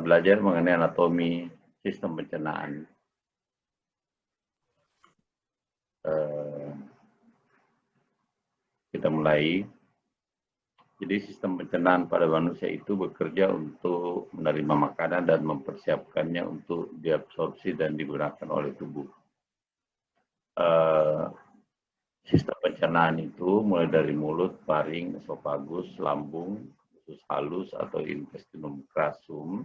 belajar mengenai anatomi sistem pencernaan. Kita mulai. Jadi sistem pencernaan pada manusia itu bekerja untuk menerima makanan dan mempersiapkannya untuk diabsorpsi dan digunakan oleh tubuh. Sistem pencernaan itu mulai dari mulut, faring, esofagus, lambung, usus halus atau intestinum crassum,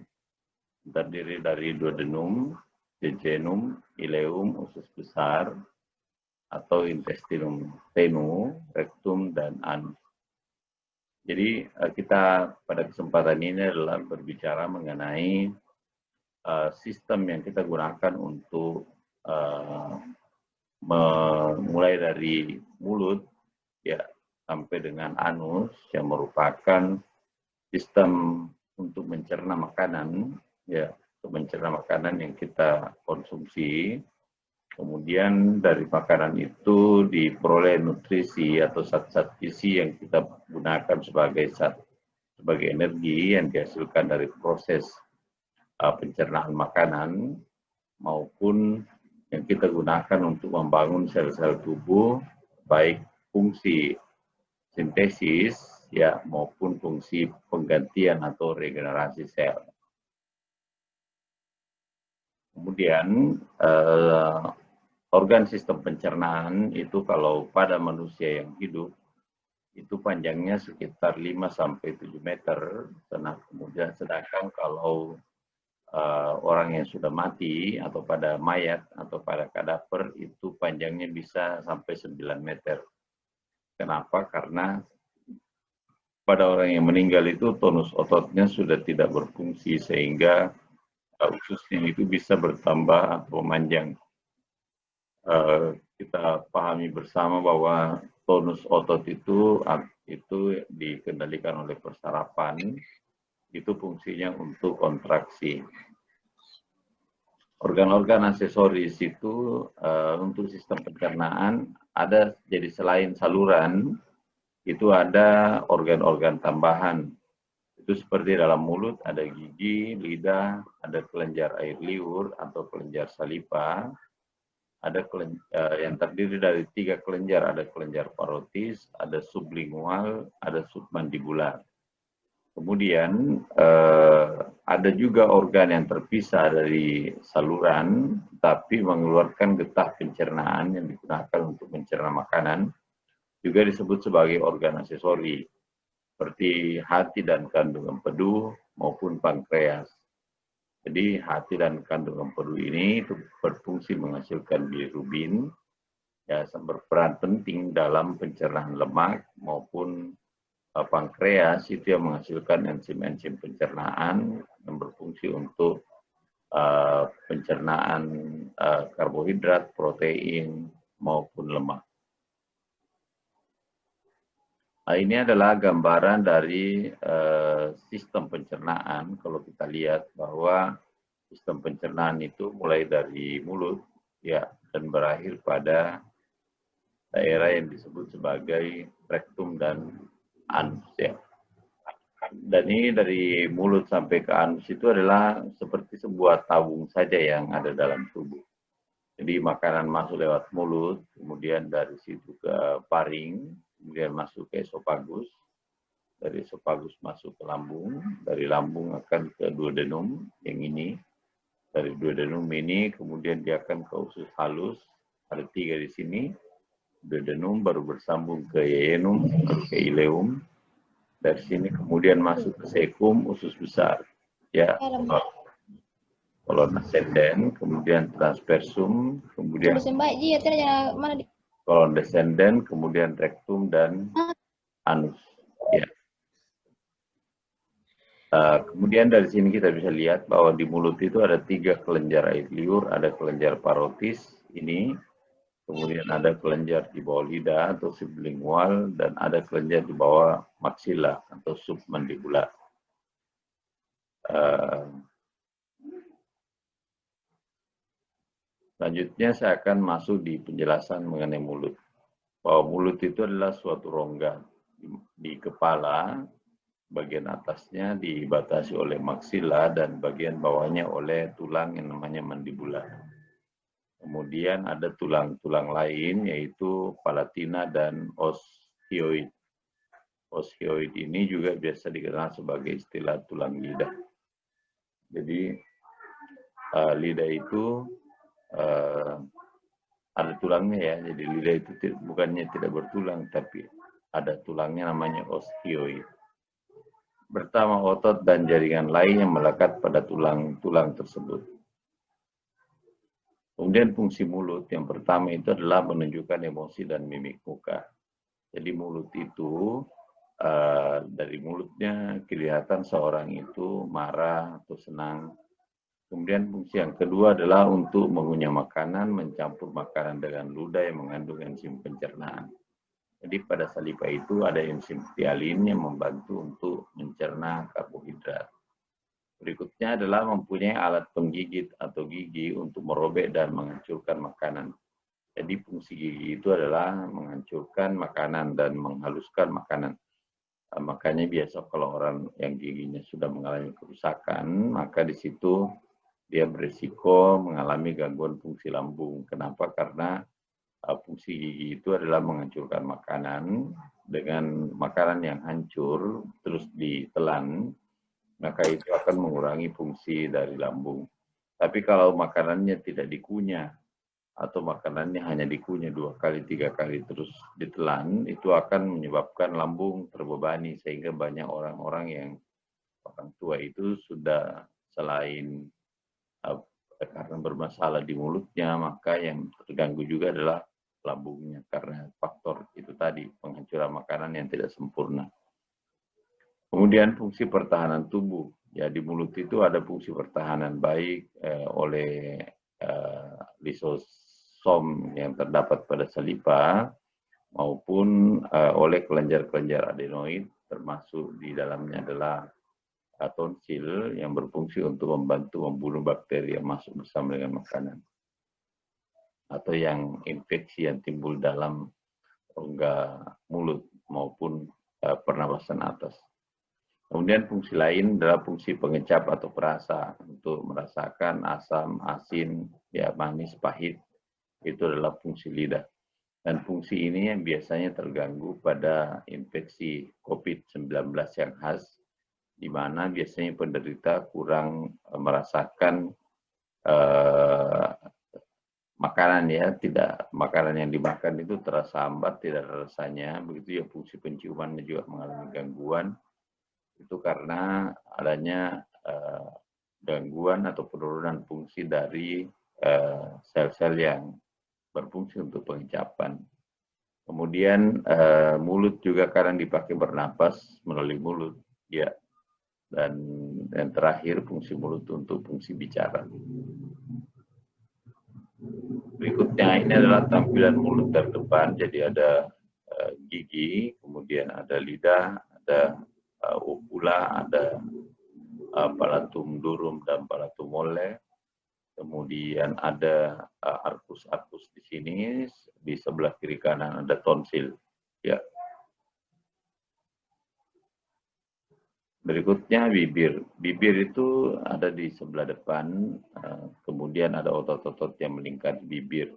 terdiri dari duodenum, jejunum, ileum, usus besar, atau intestinum tenu, rektum, dan anus. Jadi kita pada kesempatan ini adalah berbicara mengenai sistem yang kita gunakan untuk mulai dari mulut ya sampai dengan anus yang merupakan sistem untuk mencerna makanan ya, untuk mencerna makanan yang kita konsumsi. Kemudian dari makanan itu diperoleh nutrisi atau zat-zat gizi yang kita gunakan sebagai energi yang dihasilkan dari proses pencernaan makanan maupun yang kita gunakan untuk membangun sel-sel tubuh, baik fungsi sintesis ya maupun fungsi penggantian atau regenerasi sel. Kemudian organ sistem pencernaan itu kalau pada manusia yang hidup itu panjangnya sekitar 5-7 meter. Kemudian sedangkan kalau orang yang sudah mati atau pada mayat atau pada kadaver itu panjangnya bisa sampai 9 meter. Kenapa? Karena pada orang yang meninggal itu tonus ototnya sudah tidak berfungsi sehingga ususnya itu bisa bertambah atau memanjang. Kita pahami bersama bahwa tonus otot itu dikendalikan oleh persarapan, itu fungsinya untuk kontraksi. Organ-organ aksesoris itu untuk sistem pencernaan ada, jadi selain saluran, itu ada organ-organ tambahan. Itu seperti dalam mulut ada gigi, lidah, ada kelenjar air liur atau kelenjar saliva, ada yang terdiri dari 3 kelenjar, ada kelenjar parotis, ada sublingual, ada submandibular. Kemudian ada juga organ yang terpisah dari saluran, tapi mengeluarkan getah pencernaan yang digunakan untuk mencerna makanan, juga disebut sebagai organ aksesori, seperti hati dan kandung empedu maupun pankreas. Jadi hati dan kandung empedu ini itu berfungsi menghasilkan bilirubin, ya, berperan penting dalam pencernaan lemak, maupun pankreas itu yang menghasilkan enzim-enzim pencernaan yang berfungsi untuk pencernaan karbohidrat, protein, maupun lemak. Nah, ini adalah gambaran dari sistem pencernaan. Kalau kita lihat bahwa sistem pencernaan itu mulai dari mulut ya dan berakhir pada daerah yang disebut sebagai rektum dan anus ya. Dan ini dari mulut sampai ke anus itu adalah seperti sebuah tabung saja yang ada dalam tubuh. Jadi makanan masuk lewat mulut, kemudian dari situ ke faring, kemudian masuk ke esofagus, dari esofagus masuk ke lambung, dari lambung akan ke duodenum yang ini, dari duodenum ini kemudian dia akan ke usus halus, ada 3 di sini, duodenum baru bersambung ke ileum, ke ileum, dari sini kemudian masuk ke cecum, usus besar, ya. Kolon ascendens, kemudian transversum, kemudian kolon descendens, kemudian rektum dan anus. Ya. Kemudian dari sini kita bisa lihat bahwa di mulut itu ada 3 kelenjar air liur, ada kelenjar parotis ini, kemudian ada kelenjar di bawah lidah atau sublingual, dan ada kelenjar di bawah maksila atau submandibular. Selanjutnya saya akan masuk di penjelasan mengenai mulut. Bahwa mulut itu adalah suatu rongga di kepala bagian atasnya dibatasi oleh maksila dan bagian bawahnya oleh tulang yang namanya mandibula. Kemudian ada tulang-tulang lain yaitu palatina dan osteoid. Osteoid ini juga biasa dikenal sebagai istilah tulang lidah. Jadi lidah itu ada tulangnya ya, jadi lidah itu bukannya tidak bertulang, tapi ada tulangnya namanya osteoid. Bersama otot dan jaringan lain yang melekat pada tulang-tulang tersebut. Kemudian fungsi mulut yang pertama itu adalah menunjukkan emosi dan mimik muka. Jadi mulut itu dari mulutnya kelihatan seorang itu marah atau senang. Kemudian fungsi yang kedua adalah untuk mengunyah makanan, mencampur makanan dengan ludah yang mengandung enzim pencernaan. Jadi pada saliva itu ada enzim ptyalin yang membantu untuk mencerna karbohidrat. Berikutnya adalah mempunyai alat penggigit atau gigi untuk merobek dan menghancurkan makanan. Jadi fungsi gigi itu adalah menghancurkan makanan dan menghaluskan makanan. Makanya biasa kalau orang yang giginya sudah mengalami kerusakan, maka di situ dia berisiko mengalami gangguan fungsi lambung. Kenapa? Karena fungsi gigi itu adalah menghancurkan makanan. Dengan makanan yang hancur terus ditelan, maka itu akan mengurangi fungsi dari lambung. Tapi kalau makanannya tidak dikunyah, atau makanannya hanya dikunyah 2 kali, 3 kali terus ditelan, itu akan menyebabkan lambung terbebani, sehingga banyak orang-orang yang orang tua itu sudah selain karena bermasalah di mulutnya, maka yang terganggu juga adalah lambungnya, karena faktor itu tadi, penghancuran makanan yang tidak sempurna. Kemudian fungsi pertahanan tubuh. Ya, di mulut itu ada fungsi pertahanan baik oleh lisosom yang terdapat pada saliva maupun oleh kelenjar-kelenjar adenoid, termasuk di dalamnya adalah tonsil yang berfungsi untuk membantu membunuh bakteri yang masuk bersama dengan makanan atau yang infeksi yang timbul dalam rongga mulut maupun pernapasan atas. Kemudian fungsi lain adalah fungsi pengecap atau perasa untuk merasakan asam, asin, ya manis, pahit. Itu adalah fungsi lidah. Dan fungsi ini yang biasanya terganggu pada infeksi COVID-19 yang khas, di mana biasanya penderita kurang merasakan makanan ya, tidak makanan yang dimakan itu terasa hambar, tidak ada rasanya. Begitu ya fungsi penciuman juga mengalami gangguan. Itu karena adanya gangguan atau penurunan fungsi dari sel-sel yang berfungsi untuk pengecapan. Kemudian mulut juga kadang dipakai bernapas melalui mulut, ya. Dan yang terakhir fungsi mulut untuk fungsi bicara. Berikutnya ini adalah tampilan mulut terdepan, jadi ada gigi, kemudian ada lidah, ada uvula, ada palatum durum dan palatum mole. Kemudian ada arkus-arkus di sini, di sebelah kiri kanan ada tonsil. Ya. Berikutnya bibir. Bibir itu ada di sebelah depan, kemudian ada otot-otot yang melingkari bibir.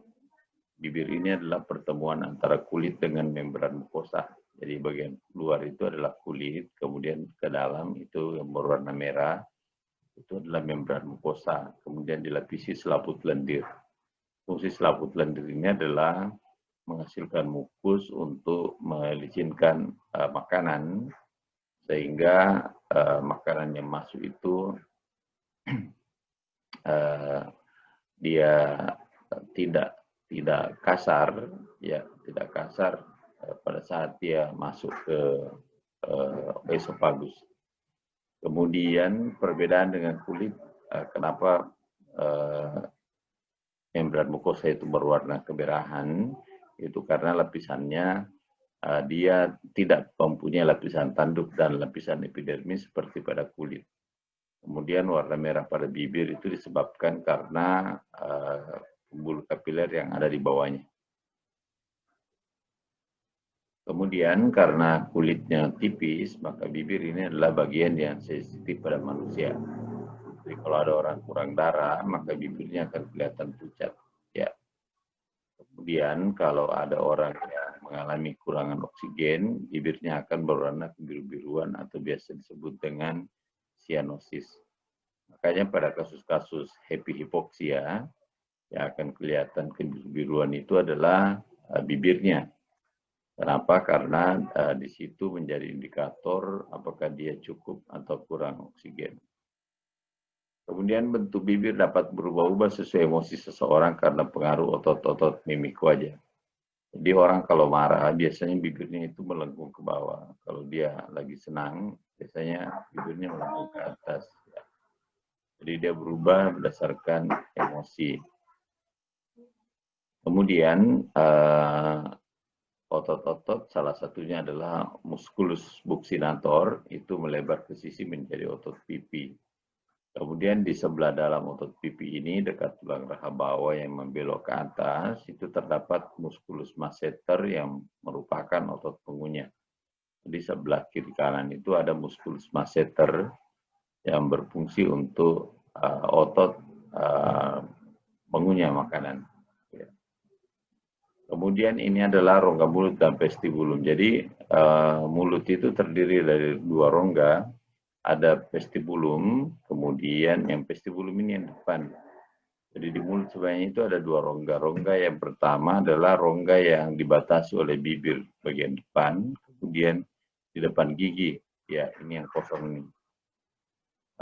Bibir ini adalah pertemuan antara kulit dengan membran mukosa. Jadi bagian luar itu adalah kulit, kemudian ke dalam itu yang berwarna merah, itu adalah membran mukosa. Kemudian dilapisi selaput lendir. Fungsi selaput lendir ini adalah menghasilkan mukus untuk melicinkan makanan, sehingga makanan yang masuk itu dia tidak kasar, ya tidak kasar pada saat dia masuk ke esofagus. Kemudian perbedaan dengan kulit, kenapa membran mukosa itu berwarna kemerahan, itu karena lapisannya dia tidak mempunyai lapisan tanduk dan lapisan epidermis seperti pada kulit. Kemudian warna merah pada bibir itu disebabkan karena pembuluh kapiler yang ada di bawahnya. Kemudian karena kulitnya tipis, maka bibir ini adalah bagian yang sensitif pada manusia. Jadi kalau ada orang kurang darah, maka bibirnya akan kelihatan pucat. Ya. Kemudian kalau ada orang yang mengalami kurangan oksigen, bibirnya akan berwarna kebiru-biruan atau biasa disebut dengan cyanosis. Makanya pada kasus-kasus happy hipoksia, yang akan kelihatan kebiru-biruan itu adalah bibirnya. Kenapa? Karena di situ menjadi indikator apakah dia cukup atau kurang oksigen. Kemudian bentuk bibir dapat berubah-ubah sesuai emosi seseorang karena pengaruh otot-otot mimik wajah. Jadi orang kalau marah biasanya bibirnya itu melengkung ke bawah. Kalau dia lagi senang biasanya bibirnya melengkung ke atas. Jadi dia berubah berdasarkan emosi. Kemudian otot-otot salah satunya adalah musculus buccinator, itu melebar ke sisi menjadi otot pipi. Kemudian di sebelah dalam otot pipi ini dekat tulang raha bawah yang membelok ke atas itu terdapat musculus masseter yang merupakan otot pengunyah. Di sebelah kiri kanan itu ada musculus masseter yang berfungsi untuk otot mengunyah makanan. Kemudian ini adalah rongga mulut dan vestibulum. Jadi mulut itu terdiri dari dua rongga, ada vestibulum, kemudian yang vestibulum ini yang depan. Jadi di mulut sebenarnya itu ada dua rongga. Rongga yang pertama adalah rongga yang dibatasi oleh bibir bagian depan, kemudian di depan gigi. Ya, ini yang kosong ini.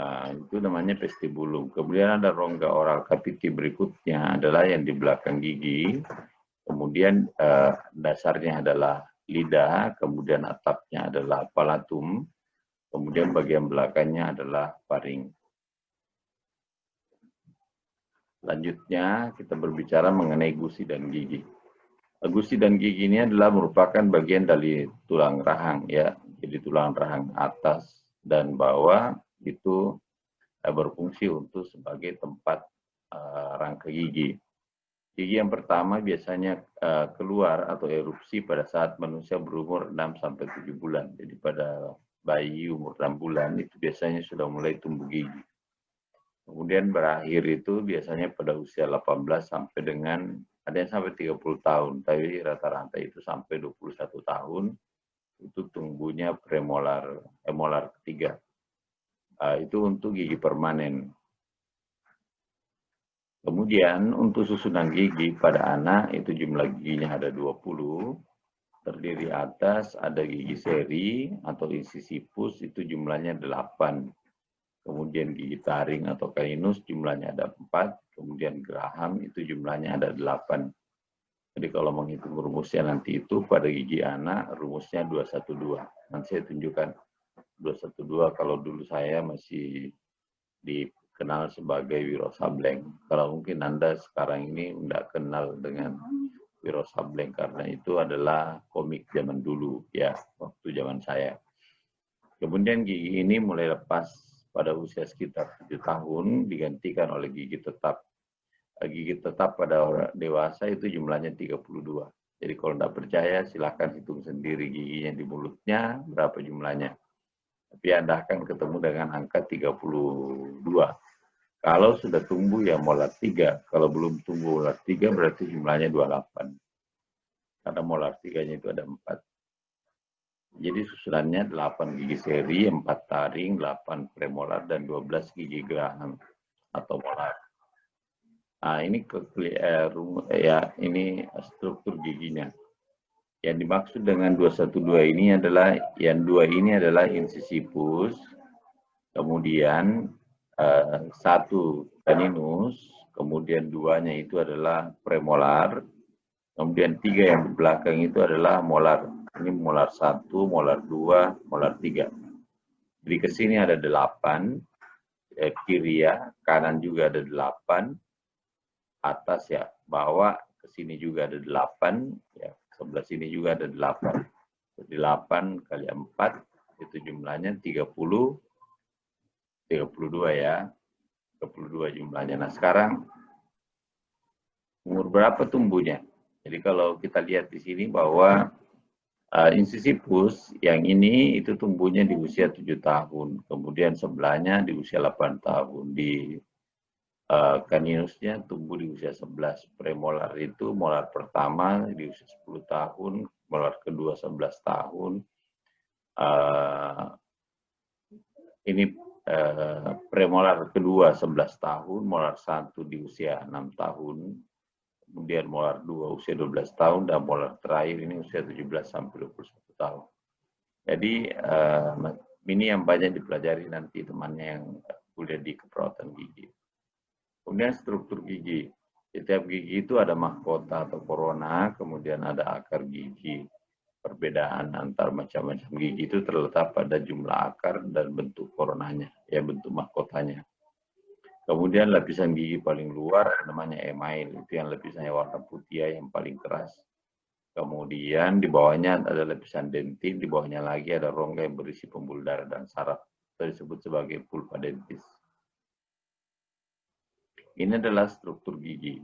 Nah, itu namanya vestibulum. Kemudian ada rongga oral cavity berikutnya adalah yang di belakang gigi. Kemudian dasarnya adalah lidah, kemudian atapnya adalah palatum, kemudian bagian belakangnya adalah faring. Selanjutnya kita berbicara mengenai gusi dan gigi. Gusi dan gigi ini adalah merupakan bagian dari tulang rahang ya. Jadi tulang rahang atas dan bawah itu berfungsi untuk sebagai tempat rangka gigi. Gigi yang pertama biasanya keluar atau erupsi pada saat manusia berumur 6-7 bulan. Jadi pada bayi umur 6 bulan itu biasanya sudah mulai tumbuh gigi. Kemudian berakhir itu biasanya pada usia 18 sampai dengan ada yang sampai 30 tahun, tapi rata-rata itu sampai 21 tahun itu tumbuhnya premolar, molar ketiga. Itu untuk gigi permanen. Kemudian untuk susunan gigi pada anak itu jumlah giginya ada 20, terdiri atas ada gigi seri atau incisivus itu jumlahnya 8. Kemudian gigi taring atau caninus jumlahnya ada 4, kemudian geraham itu jumlahnya ada 8. Jadi kalau menghitung rumusnya nanti itu pada gigi anak rumusnya 212. Nanti saya tunjukkan 212 kalau dulu saya masih dikenal sebagai Wiro Sableng. Kalau mungkin Anda sekarang ini tidak kenal dengan Wiro Sableng karena itu adalah komik zaman dulu ya, waktu zaman saya. Kemudian gigi ini mulai lepas pada usia sekitar 7 tahun digantikan oleh gigi tetap. Gigi tetap pada orang dewasa itu jumlahnya 32. Jadi kalau tidak percaya silakan hitung sendiri giginya di mulutnya berapa jumlahnya. Tapi Anda akan ketemu dengan angka 32. Kalau sudah tumbuh ya molar 3. Kalau belum tumbuh molar 3 berarti jumlahnya 28. Karena molar 3-nya itu ada 4. Jadi susunannya 8 gigi seri, 4 taring, 8 premolar, dan 12 gigi geraham atau molar. Nah, ini ini struktur giginya. Yang dimaksud dengan 212 ini adalah, yang 2 ini adalah incisivus, kemudian 1 caninus, kemudian 2-nya itu adalah premolar, kemudian 3 yang di belakang itu adalah molar. Ini molar 1, molar 2, molar 3. Jadi ke sini ada 8, kiri ya, kanan juga ada 8, atas ya, bawah ke sini juga ada 8, ya, sebelah sini juga ada 8. Jadi 8 kali 4 itu jumlahnya 32 ya. 32 jumlahnya. Nah, sekarang umur berapa tumbuhnya? Jadi kalau kita lihat di sini bahwa Incisivus yang ini itu tumbuhnya di usia 7 tahun, kemudian sebelahnya di usia 8 tahun, di caninusnya tumbuh di usia 11, premolar itu molar pertama di usia 10 tahun, molar kedua 11 tahun, ini premolar kedua 11 tahun, molar 1 di usia 6 tahun, kemudian molar 2 usia 12 tahun, dan molar terakhir ini usia 17 sampai 21 tahun. Jadi ini yang banyak dipelajari nanti temannya yang kuliah di keperawatan gigi. Kemudian struktur gigi. Setiap gigi itu ada mahkota atau korona, kemudian ada akar gigi. Perbedaan antar macam-macam gigi itu terletak pada jumlah akar dan bentuk koronanya, ya bentuk mahkotanya. Kemudian lapisan gigi paling luar namanya email, itu yang lapisannya warna putih yang paling keras. Kemudian di bawahnya ada lapisan dentin, di bawahnya lagi ada rongga yang berisi pembuluh darah dan saraf, itu disebut sebagai pulpa dentis. Ini adalah struktur gigi.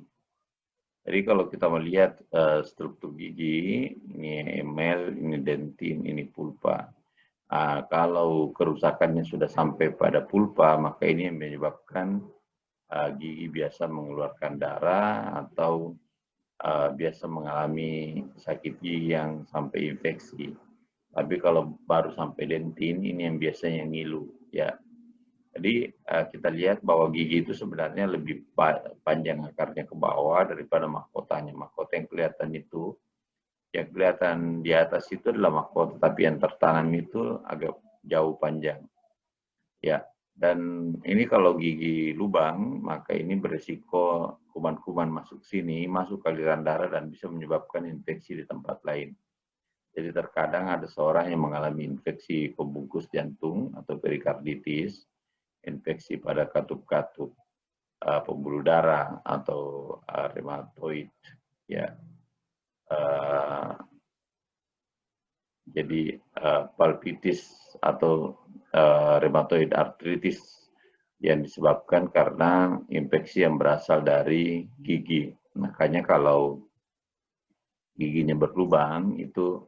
Jadi kalau kita melihat struktur gigi, ini enamel, ini dentin, ini pulpa. Kalau kerusakannya sudah sampai pada pulpa, maka ini yang menyebabkan gigi biasa mengeluarkan darah atau biasa mengalami sakit gigi yang sampai infeksi. Tapi kalau baru sampai dentin, ini yang biasanya ngilu, ya. Jadi kita lihat bahwa gigi itu sebenarnya lebih panjang akarnya ke bawah daripada mahkotanya. Mahkota yang kelihatan itu, yang kelihatan di atas itu adalah mahkota, tapi yang tertanam itu agak jauh panjang. Ya, dan ini kalau gigi lubang, maka ini berisiko kuman-kuman masuk sini, masuk ke aliran darah dan bisa menyebabkan infeksi di tempat lain. Jadi terkadang ada seorang yang mengalami infeksi pembungkus jantung atau perikarditis, infeksi pada katup-katup, pembuluh darah atau rheumatoid, ya. Jadi palpitis atau rheumatoid arthritis yang disebabkan karena infeksi yang berasal dari gigi. Makanya kalau giginya berlubang itu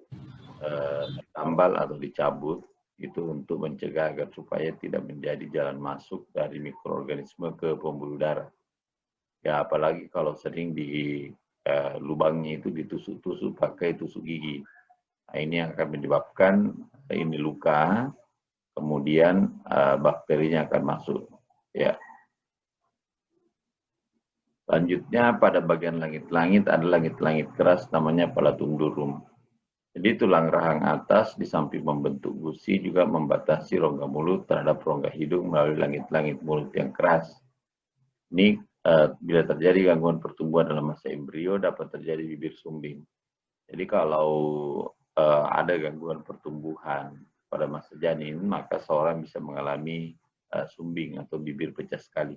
ditambal atau dicabut itu untuk mencegah agar supaya tidak menjadi jalan masuk dari mikroorganisme ke pembuluh darah. Ya apalagi kalau sering di lubangnya itu ditusuk-tusuk pakai tusuk gigi. Nah, ini yang akan menyebabkan ini luka, kemudian bakterinya akan masuk. Ya. Selanjutnya pada bagian langit-langit ada langit-langit keras namanya palatum durum. Jadi tulang rahang atas di samping membentuk gusi juga membatasi rongga mulut terhadap rongga hidung melalui langit-langit mulut yang keras. Ini bila terjadi gangguan pertumbuhan dalam masa embrio dapat terjadi bibir sumbing. Jadi kalau ada gangguan pertumbuhan pada masa janin, maka seorang bisa mengalami sumbing atau bibir pecah sekali.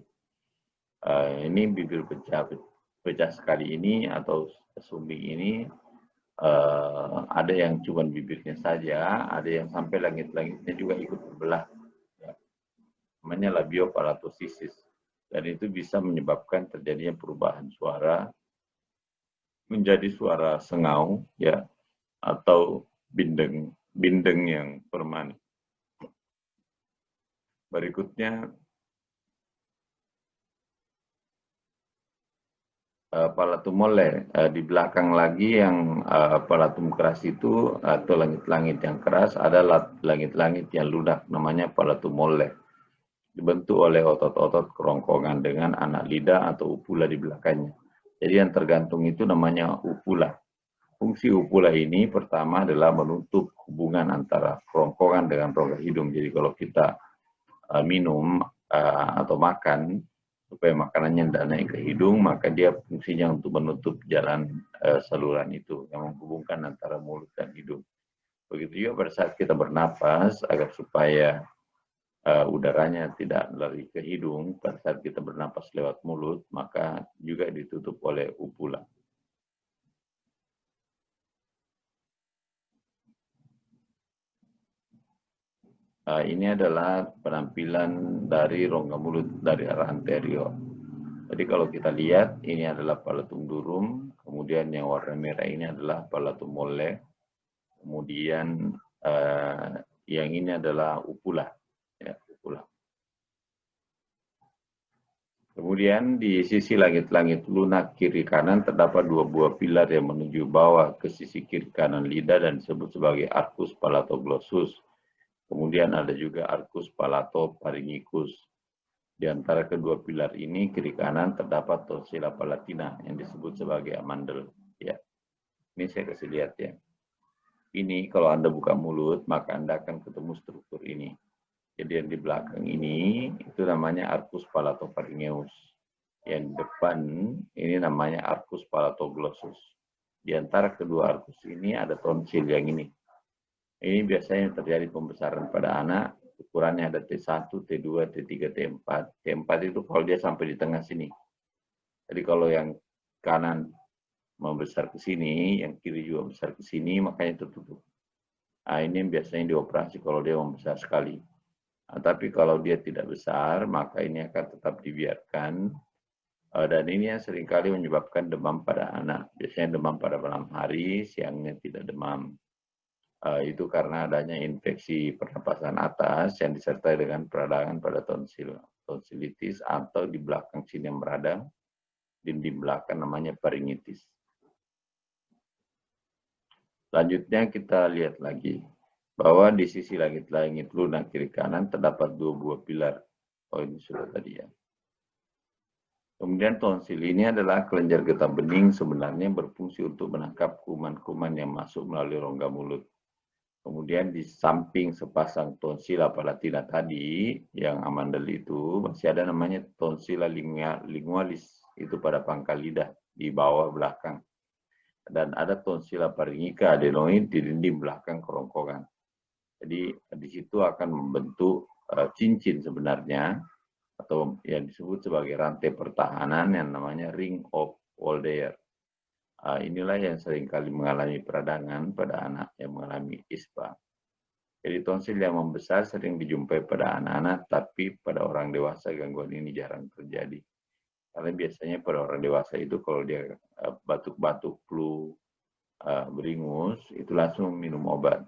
Ini bibir pecah sekali ini atau sumbing ini ada yang cuma bibirnya saja, ada yang sampai langit-langitnya juga ikut berbelah. Ya. Namanya labiopalatosisis. Dan itu bisa menyebabkan terjadinya perubahan suara menjadi suara sengau, ya, atau bindeng yang permanen. Berikutnya palatum mole, di belakang lagi yang palatum keras itu atau langit-langit yang keras ada langit-langit yang lunak namanya palatum mole. Dibentuk oleh otot-otot kerongkongan dengan anak lidah atau upula di belakangnya. Jadi yang tergantung itu namanya upula. Fungsi upula ini pertama adalah menutup hubungan antara kerongkongan dengan rongga hidung. Jadi kalau kita minum atau makan, supaya makanannya tidak naik ke hidung, maka dia fungsinya untuk menutup jalan saluran itu yang menghubungkan antara mulut dan hidung. Begitu juga pada saat kita bernapas, agar supaya udaranya tidak lari ke hidung, pada saat kita bernapas lewat mulut, maka juga ditutup oleh upula. Ini adalah penampilan dari rongga mulut dari arah anterior. Jadi kalau kita lihat, ini adalah palatum durum, kemudian yang warna merah ini adalah palatum mole, kemudian yang ini adalah upula. Ya, upula. Kemudian di sisi langit-langit lunak kiri kanan terdapat dua buah pilar yang menuju bawah ke sisi kiri kanan lidah dan disebut sebagai arcus palatoglossus. Kemudian ada juga arcus palatopharyngicus. Di antara kedua pilar ini kiri kanan terdapat tonsilla palatina yang disebut sebagai amandel. Ya, ini saya kasih lihat ya. Ini kalau Anda buka mulut maka Anda akan ketemu struktur ini. Jadi yang di belakang ini itu namanya arcus palatopharyngeus. Yang depan ini namanya arcus palatoglossus. Di antara kedua arcus ini ada tonsil yang ini. Ini biasanya terjadi pembesaran pada anak. Ukurannya ada T1, T2, T3, T4. T4 itu kalau dia sampai di tengah sini. Jadi kalau yang kanan membesar ke sini, yang kiri juga besar ke sini, makanya tertutup. Nah, ini biasanya dioperasi kalau dia membesar sekali. Nah, tapi kalau dia tidak besar, maka ini akan tetap dibiarkan. Dan ini yang seringkali menyebabkan demam pada anak. Biasanya demam pada malam hari, siangnya tidak demam. Itu karena adanya infeksi pernapasan atas yang disertai dengan peradangan pada tonsilitis atau di belakang sini yang meradang, di belakang namanya pharyngitis. Selanjutnya kita lihat lagi bahwa di sisi langit-langit lunak kiri kanan terdapat dua buah pilar. Oh, ini sudah tadi ya. Kemudian tonsil ini adalah kelenjar getah bening sebenarnya berfungsi untuk menangkap kuman-kuman yang masuk melalui rongga mulut. Kemudian di samping sepasang tonsilla palatina tadi, yang amandel itu, masih ada namanya tonsilla lingualis, itu pada pangkal lidah, di bawah belakang. Dan ada tonsilla pharyngica adenoid di dinding belakang kerongkongan. Jadi di situ akan membentuk cincin sebenarnya, atau yang disebut sebagai rantai pertahanan yang namanya ring of Waldeyer. Inilah yang seringkali mengalami peradangan pada anak yang mengalami ISPA. Jadi tonsil yang membesar sering dijumpai pada anak-anak, tapi pada orang dewasa gangguan ini jarang terjadi. Karena biasanya pada orang dewasa itu kalau dia batuk-batuk, flu, beringus, itu langsung minum obat.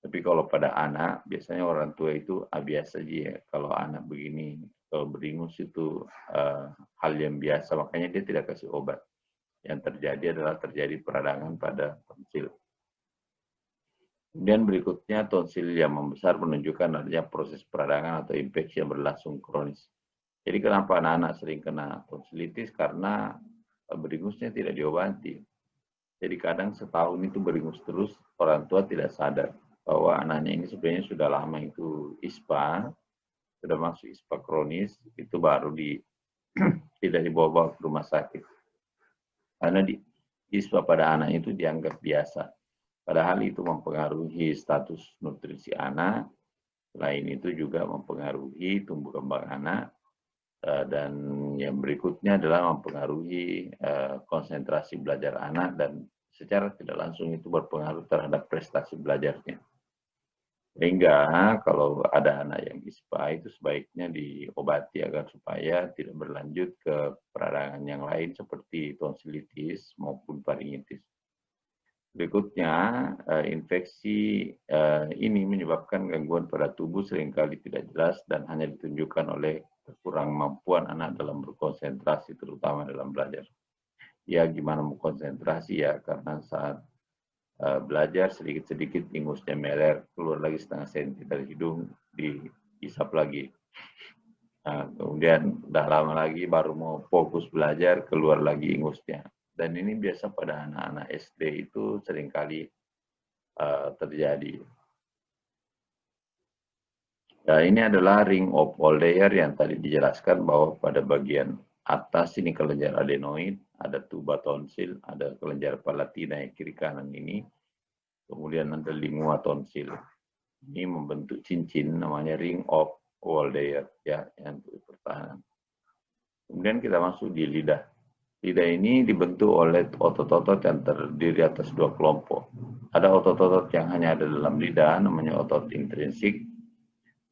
Tapi kalau pada anak, biasanya orang tua itu biasa aja ya. Kalau anak begini, kalau beringus itu hal yang biasa, makanya dia tidak kasih obat. Yang terjadi adalah terjadi peradangan pada tonsil. Kemudian berikutnya tonsil yang membesar menunjukkan adanya proses peradangan atau infeksi yang berlangsung kronis. Jadi kenapa anak-anak sering kena tonsilitis? Karena beringusnya tidak diobati. Jadi kadang setahun itu beringus terus, orang tua tidak sadar bahwa anaknya ini sebenarnya sudah lama itu ISPA, sudah masuk ISPA kronis, itu baru tidak dibawa ke rumah sakit. Karena ISPA pada anak itu dianggap biasa. Padahal itu mempengaruhi status nutrisi anak, selain itu juga mempengaruhi tumbuh kembang anak, dan yang berikutnya adalah mempengaruhi konsentrasi belajar anak dan secara tidak langsung itu berpengaruh terhadap prestasi belajarnya. Sehingga kalau ada anak yang ISPA itu sebaiknya diobati agar supaya tidak berlanjut ke peradangan yang lain seperti tonsilitis maupun pharyngitis. Berikutnya, infeksi ini menyebabkan gangguan pada tubuh seringkali tidak jelas dan hanya ditunjukkan oleh kemampuan anak dalam berkonsentrasi, terutama dalam belajar. Ya, gimana mau konsentrasi ya, karena saat belajar sedikit-sedikit ingusnya meler, keluar lagi setengah senti dari hidung, dihisap lagi. Nah, kemudian udah lama lagi baru mau fokus belajar, keluar lagi ingusnya. Dan ini biasa pada anak-anak SD itu seringkali terjadi. Nah, ini adalah ring of Waldeyer yang tadi dijelaskan bahwa pada bagian atas ini kelenjar adenoid, ada tuba tonsil, ada kelenjar palatina yang kiri kanan ini, kemudian ada lingua tonsil. Ini membentuk cincin namanya ring of Waldeyer ya, yang untuk pertahanan. Kemudian kita masuk di lidah. Lidah ini dibentuk oleh otot-otot yang terdiri atas dua kelompok. Ada otot-otot yang hanya ada dalam lidah, namanya otot intrinsik,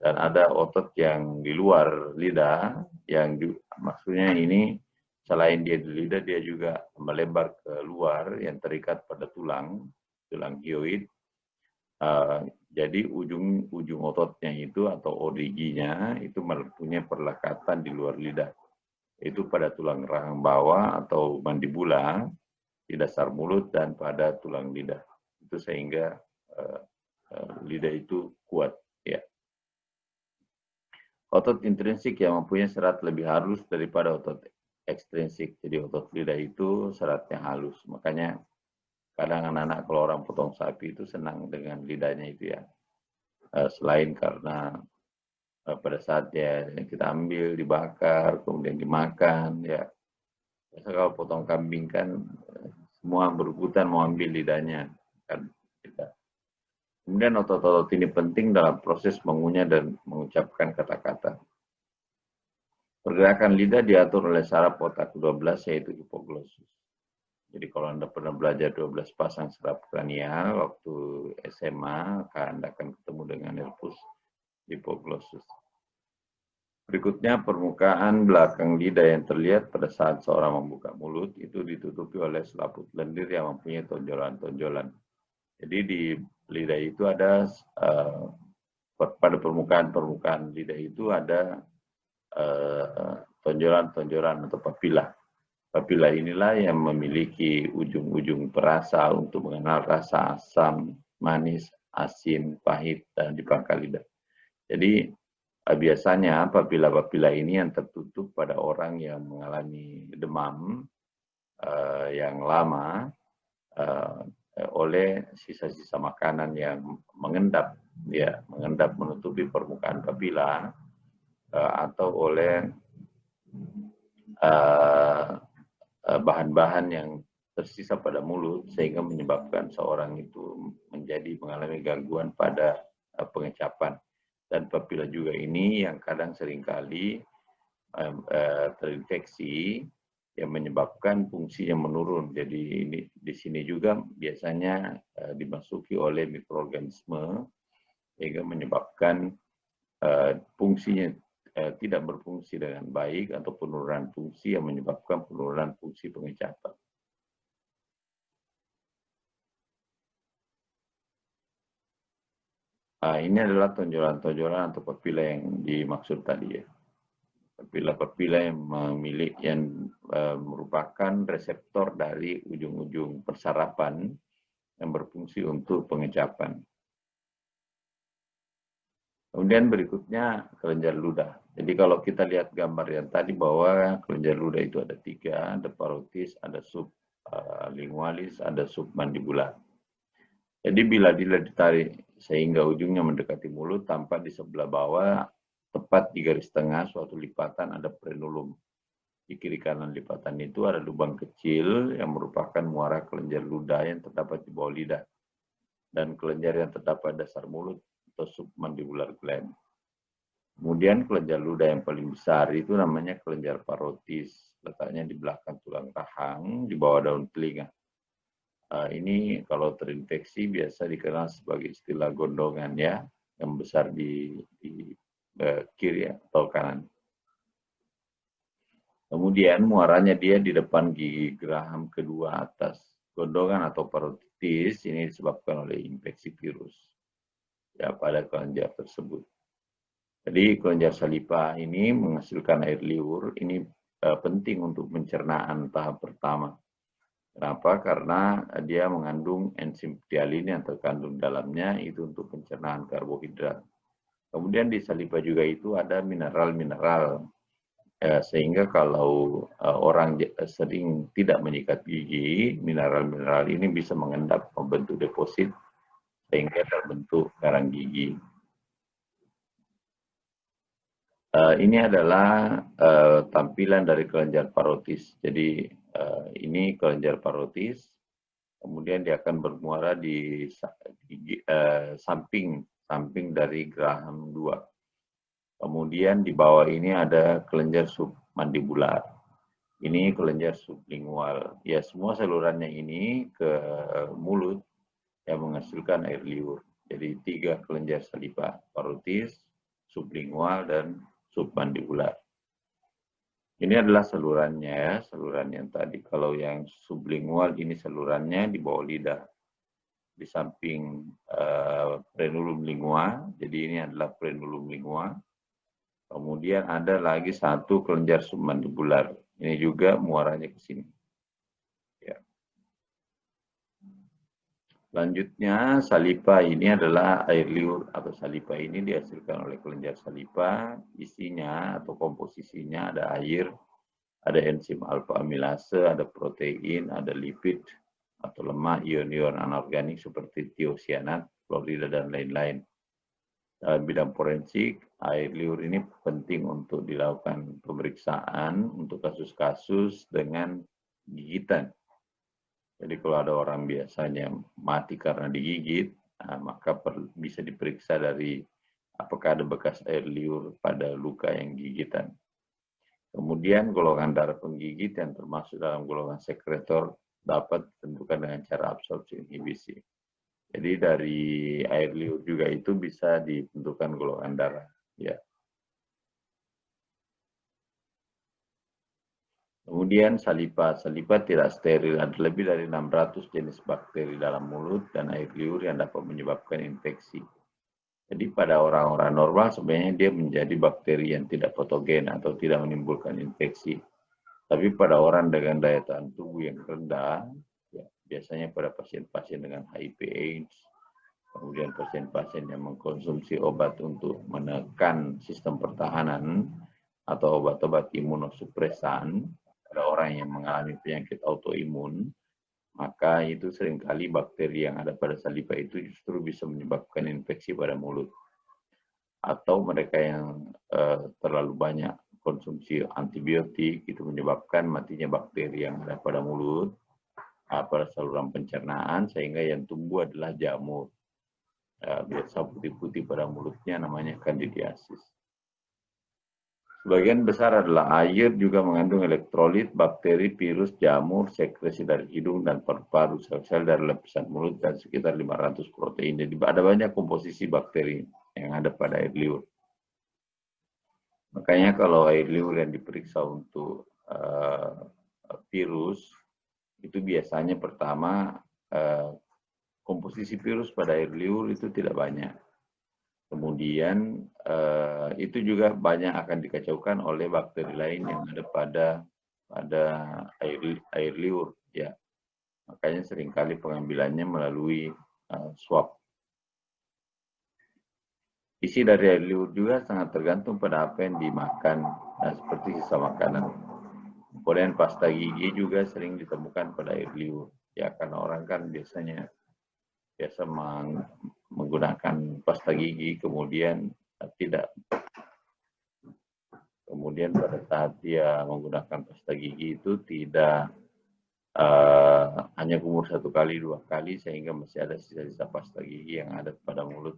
dan ada otot yang di luar lidah, yang maksudnya ini selain dia di lidah, dia juga melebar ke luar yang terikat pada tulang hyoid. Jadi ujung ototnya itu atau originya itu mempunyai perlekatan di luar lidah. Itu pada tulang rahang bawah atau mandibula, di dasar mulut dan pada tulang lidah. Itu sehingga lidah itu kuat. Ya. Otot intrinsik yang mempunyai serat lebih halus daripada otot ekstrinsik. Jadi otot lidah itu seratnya halus. Makanya kadang anak-anak kalau orang potong sapi itu senang dengan lidahnya itu ya. Selain karena pada saat ya kita ambil, dibakar, kemudian dimakan, ya. Biasa kalau potong kambing kan semua berebutan mau ambil lidahnya. Kan, kita. Kemudian otot-otot ini penting dalam proses mengunyah dan mengucapkan kata-kata. Pergerakan lidah diatur oleh saraf otak 12 yaitu hipoglossus. Jadi kalau Anda pernah belajar 12 pasang saraf kranial waktu SMA, Anda akan ketemu dengan nervus hipoglossus. Berikutnya permukaan belakang lidah yang terlihat pada saat seorang membuka mulut itu ditutupi oleh selaput lendir yang mempunyai tonjolan-tonjolan. Jadi di lidah itu ada pada permukaan lidah itu ada tonjolan-tonjolan atau papila. Papila inilah yang memiliki ujung-ujung perasa untuk mengenal rasa asam, manis, asin, pahit, dan di pangkal lidah. Jadi biasanya papila-papila ini yang tertutup pada orang yang mengalami demam yang lama oleh sisa-sisa makanan yang mengendap, ya, mengendap menutupi permukaan papila atau oleh bahan-bahan yang tersisa pada mulut sehingga menyebabkan seorang itu mengalami gangguan pada pengecapan. Dan papila juga ini yang kadang seringkali terinfeksi yang menyebabkan fungsinya menurun. Jadi ini di sini juga biasanya dimasuki oleh mikroorganisme sehingga menyebabkan fungsinya tidak berfungsi dengan baik atau penurunan fungsi yang menyebabkan penurunan fungsi pengecapan. Ini adalah tonjolan-tonjolan atau papila yang dimaksud tadi ya. Papila-papila yang merupakan reseptor dari ujung-ujung persarapan yang berfungsi untuk pengecapan. Kemudian berikutnya kelenjar ludah. Jadi kalau kita lihat gambar yang tadi bahwa kelenjar ludah itu ada 3, ada parotis, ada sublingualis, ada submandibular. Jadi bila ditarik sehingga ujungnya mendekati mulut, tampak di sebelah bawah tepat di garis tengah suatu lipatan ada frenulum. Di kiri kanan lipatan itu ada lubang kecil yang merupakan muara kelenjar ludah yang terdapat di bawah lidah dan kelenjar yang terdapat dasar mulut atau submandibular gland. Kemudian kelenjar ludah yang paling besar itu namanya kelenjar parotis, letaknya di belakang tulang rahang di bawah daun telinga. Ini kalau terinfeksi biasa dikenal sebagai istilah gondongan ya, yang besar di kiri atau kanan. Kemudian muaranya dia di depan gigi geraham kedua atas. Gondongan atau parotitis ini disebabkan oleh infeksi virus ya pada kelenjar tersebut. Jadi kelenjar salipa ini menghasilkan air liur, ini penting untuk pencernaan tahap pertama. Kenapa? Karena dia mengandung enzim ptyalin yang terkandung dalamnya itu untuk pencernaan karbohidrat. Kemudian di salipa juga itu ada mineral-mineral. Sehingga kalau orang sering tidak menyikat gigi, mineral-mineral ini bisa mengendap membentuk deposit sehingga terbentuk karang gigi. Ini adalah tampilan dari kelenjar parotis. Jadi ini kelenjar parotis, kemudian dia akan bermuara di samping dari geraham 2. Kemudian di bawah ini ada kelenjar submandibular. Ini kelenjar sublingual. Ya, semua salurannya ini ke mulut yang menghasilkan air liur. Jadi 3 kelenjar salipa, parotis, sublingual, dan submandibular. Ini adalah salurannya ya, saluran yang tadi. Kalau yang sublingual ini salurannya di bawah lidah. di samping frenulum lingua. Jadi ini adalah frenulum lingua. Kemudian ada lagi satu kelenjar submandibular. Ini juga muaranya ke sini. Ya. Selanjutnya saliva ini adalah air liur atau saliva ini dihasilkan oleh kelenjar saliva. Isinya atau komposisinya ada air, ada enzim alfa amilase, ada protein, ada lipid atau lemak, ion-ion anorganik seperti tiosianat, klorida dan lain-lain. Dalam bidang forensik, air liur ini penting untuk dilakukan pemeriksaan untuk kasus-kasus dengan gigitan. Jadi kalau ada orang biasanya mati karena digigit, maka bisa diperiksa dari apakah ada bekas air liur pada luka yang gigitan. Kemudian golongan darah penggigit yang termasuk dalam golongan sekretor dapat ditentukan dengan cara absorpsi inhibisi. Jadi dari air liur juga itu bisa ditentukan golongan darah. Ya. Kemudian saliva. Saliva tidak steril. Ada lebih dari 600 jenis bakteri dalam mulut dan air liur yang dapat menyebabkan infeksi. Jadi pada orang-orang normal sebenarnya dia menjadi bakteri yang tidak patogen atau tidak menimbulkan infeksi. Tapi pada orang dengan daya tahan tubuh yang rendah, ya, biasanya pada pasien-pasien dengan HIV/AIDS, kemudian pasien-pasien yang mengkonsumsi obat untuk menekan sistem pertahanan atau obat-obat imunosupresan, pada orang yang mengalami penyakit autoimun, maka itu seringkali bakteri yang ada pada saliva itu justru bisa menyebabkan infeksi pada mulut. Atau mereka yang terlalu banyak konsumsi antibiotik itu menyebabkan matinya bakteri yang ada pada mulut, pada saluran pencernaan, sehingga yang tumbuh adalah jamur. Biasa putih-putih pada mulutnya namanya candidiasis. Sebagian besar adalah air, juga mengandung elektrolit, bakteri, virus, jamur, sekresi dari hidung dan paru-paru, sel-sel dari lapisan mulut, dan sekitar 500 protein. Jadi ada banyak komposisi bakteri yang ada pada air liur. Makanya kalau air liur yang diperiksa untuk virus, itu biasanya pertama komposisi virus pada air liur itu tidak banyak. Kemudian itu juga banyak akan dikacaukan oleh bakteri lain yang ada pada air liur, ya. Makanya seringkali pengambilannya melalui swab. Isi dari air liur juga sangat tergantung pada apa yang dimakan, seperti sisa makanan. Kemudian pasta gigi juga sering ditemukan pada air liur, ya, karena orang kan biasa menggunakan pasta gigi, kemudian pada saat dia menggunakan pasta gigi itu tidak hanya kumur 1 kali 2 kali, sehingga masih ada sisa-sisa pasta gigi yang ada pada mulut,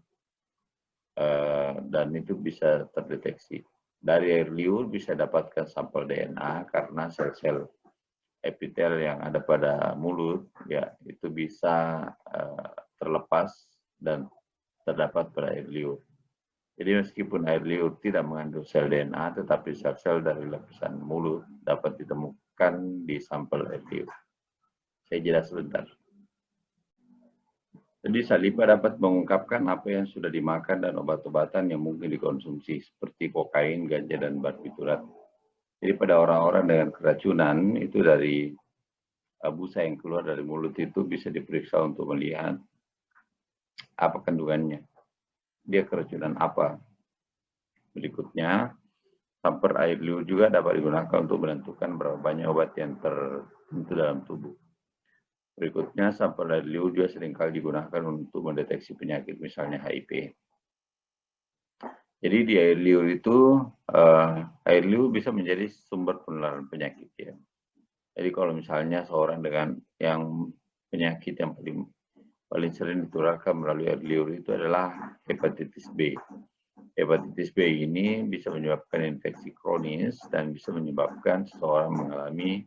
dan itu bisa terdeteksi. Dari air liur bisa dapatkan sampel DNA karena sel-sel epitel yang ada pada mulut, ya, itu bisa terlepas dan terdapat pada air liur. Jadi meskipun air liur tidak mengandung sel DNA, tetapi sel-sel dari lapisan mulut dapat ditemukan di sampel air liur. Saya jelas sebentar. Jadi saliva dapat mengungkapkan apa yang sudah dimakan dan obat-obatan yang mungkin dikonsumsi, seperti kokain, ganja, dan barbiturat. Jadi pada orang-orang dengan keracunan, itu dari busa yang keluar dari mulut itu bisa diperiksa untuk melihat apa kandungannya. Dia keracunan apa. Berikutnya, sampel air liur juga dapat digunakan untuk menentukan berapa banyak obat yang tertentu dalam tubuh. Berikutnya, sampel air liur juga seringkali digunakan untuk mendeteksi penyakit, misalnya HIV. Jadi di air liur itu, air liur bisa menjadi sumber penularan penyakit, ya. Jadi kalau misalnya seorang dengan yang penyakit yang paling sering ditularkan melalui air liur itu adalah hepatitis B. Hepatitis B ini bisa menyebabkan infeksi kronis dan bisa menyebabkan seseorang mengalami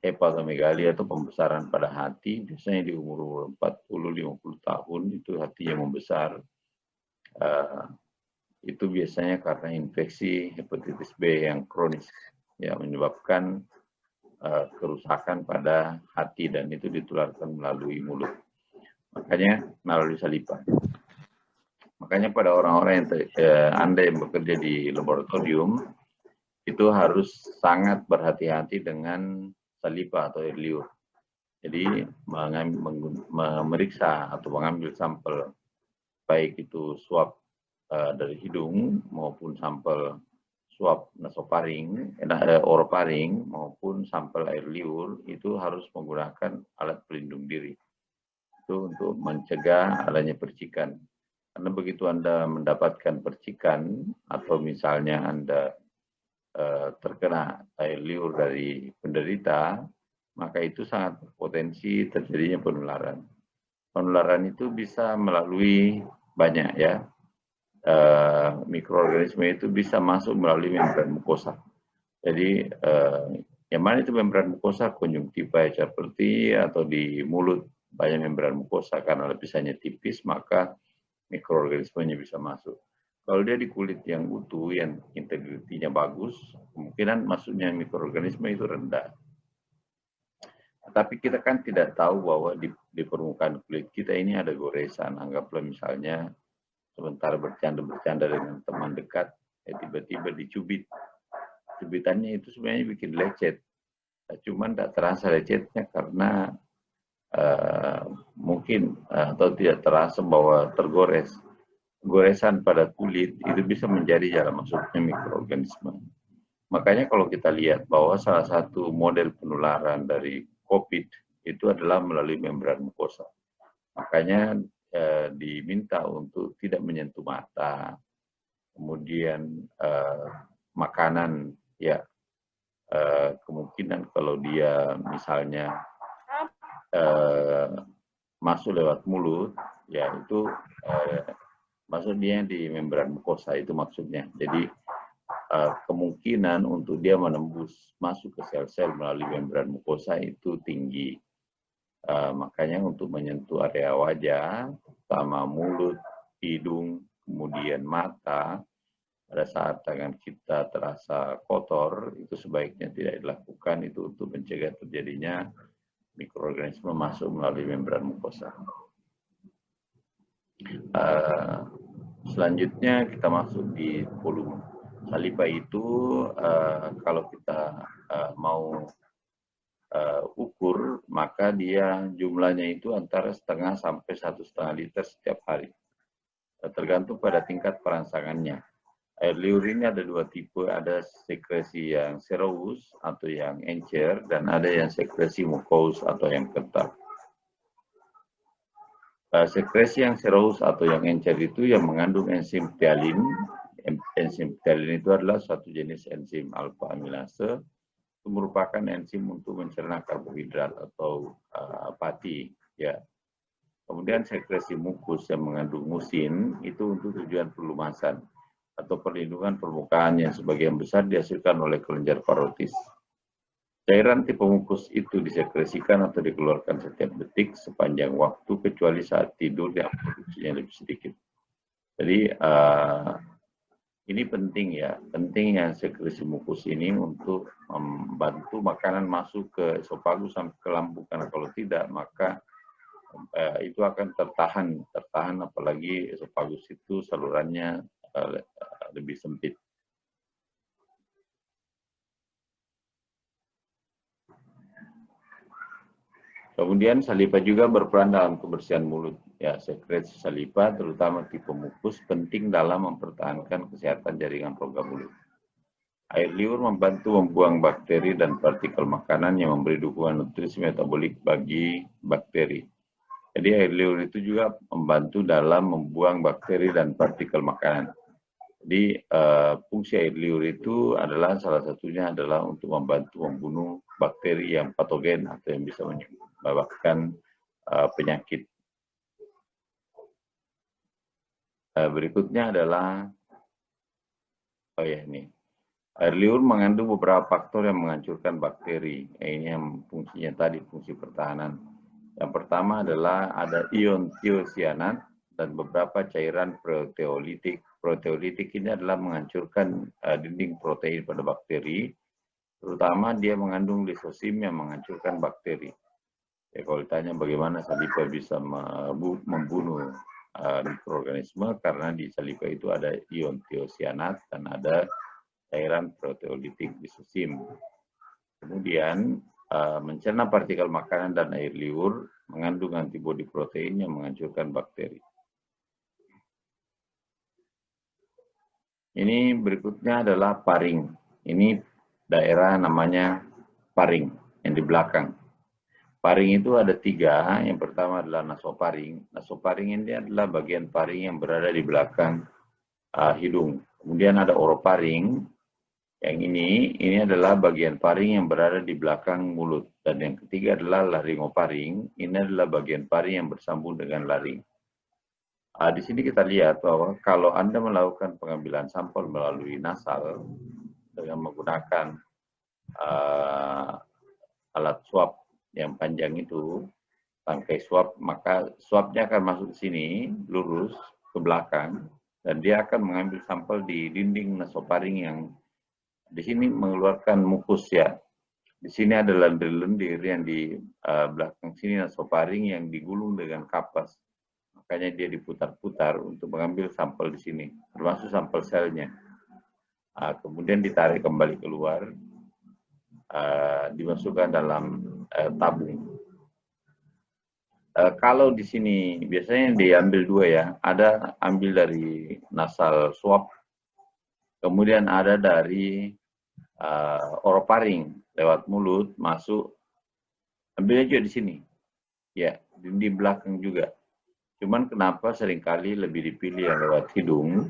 hepatomegali atau pembesaran pada hati. Biasanya di umur 40-50 tahun itu hatinya membesar. Itu biasanya karena infeksi hepatitis B yang kronis, ya, menyebabkan kerusakan pada hati dan itu ditularkan melalui mulut. Makanya melalui saliva. Makanya pada orang-orang yang Anda yang bekerja di laboratorium itu harus sangat berhati-hati dengan saliva atau air liur. Jadi memeriksa atau mengambil sampel baik itu swab dari hidung maupun sampel swab nasofaring, orofaring maupun sampel air liur itu harus menggunakan alat pelindung diri. Itu untuk mencegah adanya percikan. Karena begitu Anda mendapatkan percikan atau misalnya Anda terkena air liur dari penderita, maka itu sangat berpotensi terjadinya penularan. Penularan itu bisa melalui banyak ya, mikroorganisme itu bisa masuk melalui membran mukosa. Jadi yang mana itu membran mukosa, konjungtiva seperti atau di mulut banyak membran mukosa karena lapisannya tipis maka mikroorganismenya bisa masuk. Kalau dia di kulit yang utuh, yang integritinya bagus, kemungkinan masuknya mikroorganisme itu rendah. Tapi kita kan tidak tahu bahwa di permukaan kulit kita ini ada goresan. Anggaplah misalnya sebentar bercanda-bercanda dengan teman dekat, ya tiba-tiba dicubit. Cubitannya itu sebenarnya bikin lecet. Cuman tidak terasa lecetnya karena mungkin atau tidak terasa bahwa tergores. Goresan pada kulit itu bisa menjadi jalan masuknya mikroorganisme. Makanya kalau kita lihat bahwa salah satu model penularan dari COVID itu adalah melalui membran mukosa. Makanya diminta untuk tidak menyentuh mata, kemudian makanan ya kemungkinan kalau dia misalnya masuk lewat mulut ya itu maksudnya di membran mukosa itu maksudnya. Jadi kemungkinan untuk dia menembus masuk ke sel-sel melalui membran mukosa itu tinggi. Makanya untuk menyentuh area wajah, sama mulut, hidung, kemudian mata, pada saat tangan kita terasa kotor, itu sebaiknya tidak dilakukan itu untuk mencegah terjadinya mikroorganisme masuk melalui membran mukosa. Selanjutnya kita masuk di volume. Saliva itu kalau kita mau ukur, maka dia jumlahnya itu antara setengah sampai 1,5 liter setiap hari. Tergantung pada tingkat perangsangannya. Air liur ini ada dua tipe, ada sekresi yang serous atau yang encer, dan ada yang sekresi mukous atau yang kental. Sekresi yang serous atau yang encer itu yang mengandung enzim ptyalin. Enzim ptyalin itu adalah suatu jenis enzim alfa amilase. Itu merupakan enzim untuk mencerna karbohidrat atau pati. Ya. Kemudian sekresi mukus yang mengandung musin itu untuk tujuan pelumasan atau perlindungan permukaan yang sebagian besar dihasilkan oleh kelenjar parotis. Cairan tipe mukus itu disekresikan atau dikeluarkan setiap detik sepanjang waktu kecuali saat tidur yang produksinya lebih sedikit. Jadi ini penting ya, penting yang sekresi mukus ini untuk membantu makanan masuk ke esofagus sampai ke lambung, karena kalau tidak maka itu akan tertahan apalagi esofagus itu salurannya lebih sempit. Kemudian saliva juga berperan dalam kebersihan mulut. Ya, sekresi saliva terutama tipe mukus penting dalam mempertahankan kesehatan jaringan rongga mulut. Air liur membantu membuang bakteri dan partikel makanan yang memberi dukungan nutrisi metabolik bagi bakteri. Jadi air liur itu juga membantu dalam membuang bakteri dan partikel makanan. Jadi fungsi air liur itu adalah salah satunya adalah untuk membantu membunuh bakteri yang patogen atau yang bisa menyebabkan penyakit. Berikutnya adalah, air liur mengandung beberapa faktor yang menghancurkan bakteri. Ini yang fungsinya tadi, fungsi pertahanan. Yang pertama adalah ada ion tiosianat dan beberapa cairan proteolitik. Proteolitik ini adalah menghancurkan dinding protein pada bakteri, terutama dia mengandung lisosim yang menghancurkan bakteri. Ya, kalau ditanya bagaimana saliva bisa membunuh mikroorganisme, karena di saliva itu ada ion tiosianat dan ada cairan proteolitik lisosim. Kemudian mencerna partikel makanan dan air liur mengandung antibodi protein yang menghancurkan bakteri. Ini berikutnya adalah paring. Ini daerah namanya paring yang di belakang. Paring itu ada 3. Yang pertama adalah nasoparing. Nasoparing ini adalah bagian paring yang berada di belakang hidung. Kemudian ada oroparing. Yang ini adalah bagian paring yang berada di belakang mulut. Dan yang ketiga adalah laringoparing. Ini adalah bagian paring yang bersambung dengan laring. Di sini kita lihat bahwa kalau Anda melakukan pengambilan sampel melalui nasal dengan menggunakan alat swab yang panjang itu, tangkai swab, maka swabnya akan masuk ke sini, lurus ke belakang, dan dia akan mengambil sampel di dinding nasoparing yang di sini mengeluarkan mukus ya. Di sini ada lendir-lendir yang di belakang sini nasoparing yang digulung dengan kapas. Makanya dia diputar-putar untuk mengambil sampel di sini, termasuk sampel selnya. Kemudian ditarik kembali keluar, dimasukkan dalam tabung. Kalau di sini biasanya diambil 2 ya, ada ambil dari nasal swab, kemudian ada dari oroparing lewat mulut masuk, ambilnya juga di sini, ya di belakang juga. Cuman kenapa seringkali lebih dipilih yang lewat hidung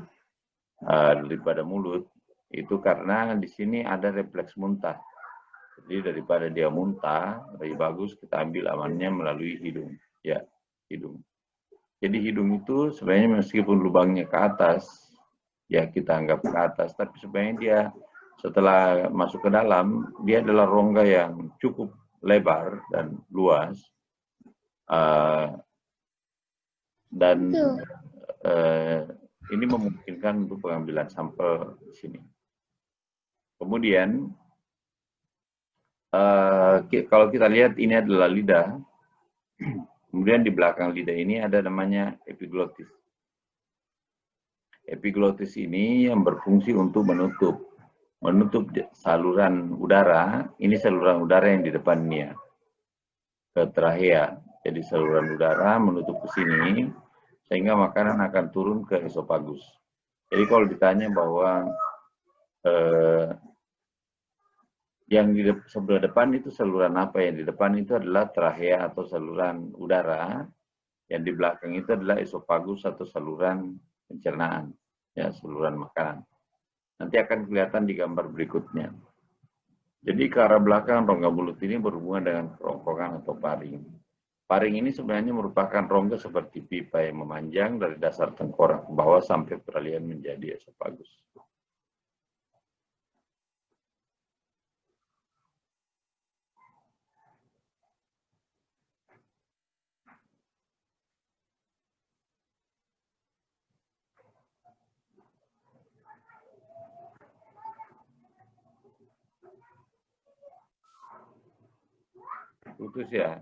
daripada mulut? Itu karena di sini ada refleks muntah. Jadi daripada dia muntah, lebih bagus kita ambil amannya melalui hidung. Ya, hidung. Jadi hidung itu sebenarnya meskipun lubangnya ke atas, ya kita anggap ke atas, tapi sebenarnya dia setelah masuk ke dalam, dia adalah rongga yang cukup lebar dan luas. Dan ini memungkinkan untuk pengambilan sampel di sini. Kemudian, kalau kita lihat ini adalah lidah, kemudian di belakang lidah ini ada namanya epiglotis. Epiglotis ini yang berfungsi untuk menutup saluran udara. Ini saluran udara yang di depan ini ya, ke trachea. Jadi saluran udara menutup ke sini, sehingga makanan akan turun ke esofagus. Jadi kalau ditanya bahwa yang di sebelah depan itu saluran apa? Yang di depan itu adalah trachea atau saluran udara. Yang di belakang itu adalah esofagus atau saluran pencernaan, ya saluran makanan. Nanti akan kelihatan di gambar berikutnya. Jadi ke arah belakang rongga mulut ini berhubungan dengan kerongkongan atau paring. Paring ini sebenarnya merupakan rongga seperti pipa yang memanjang dari dasar tengkorak ke bawah sampai peralihan menjadi esofagus. Putus ya.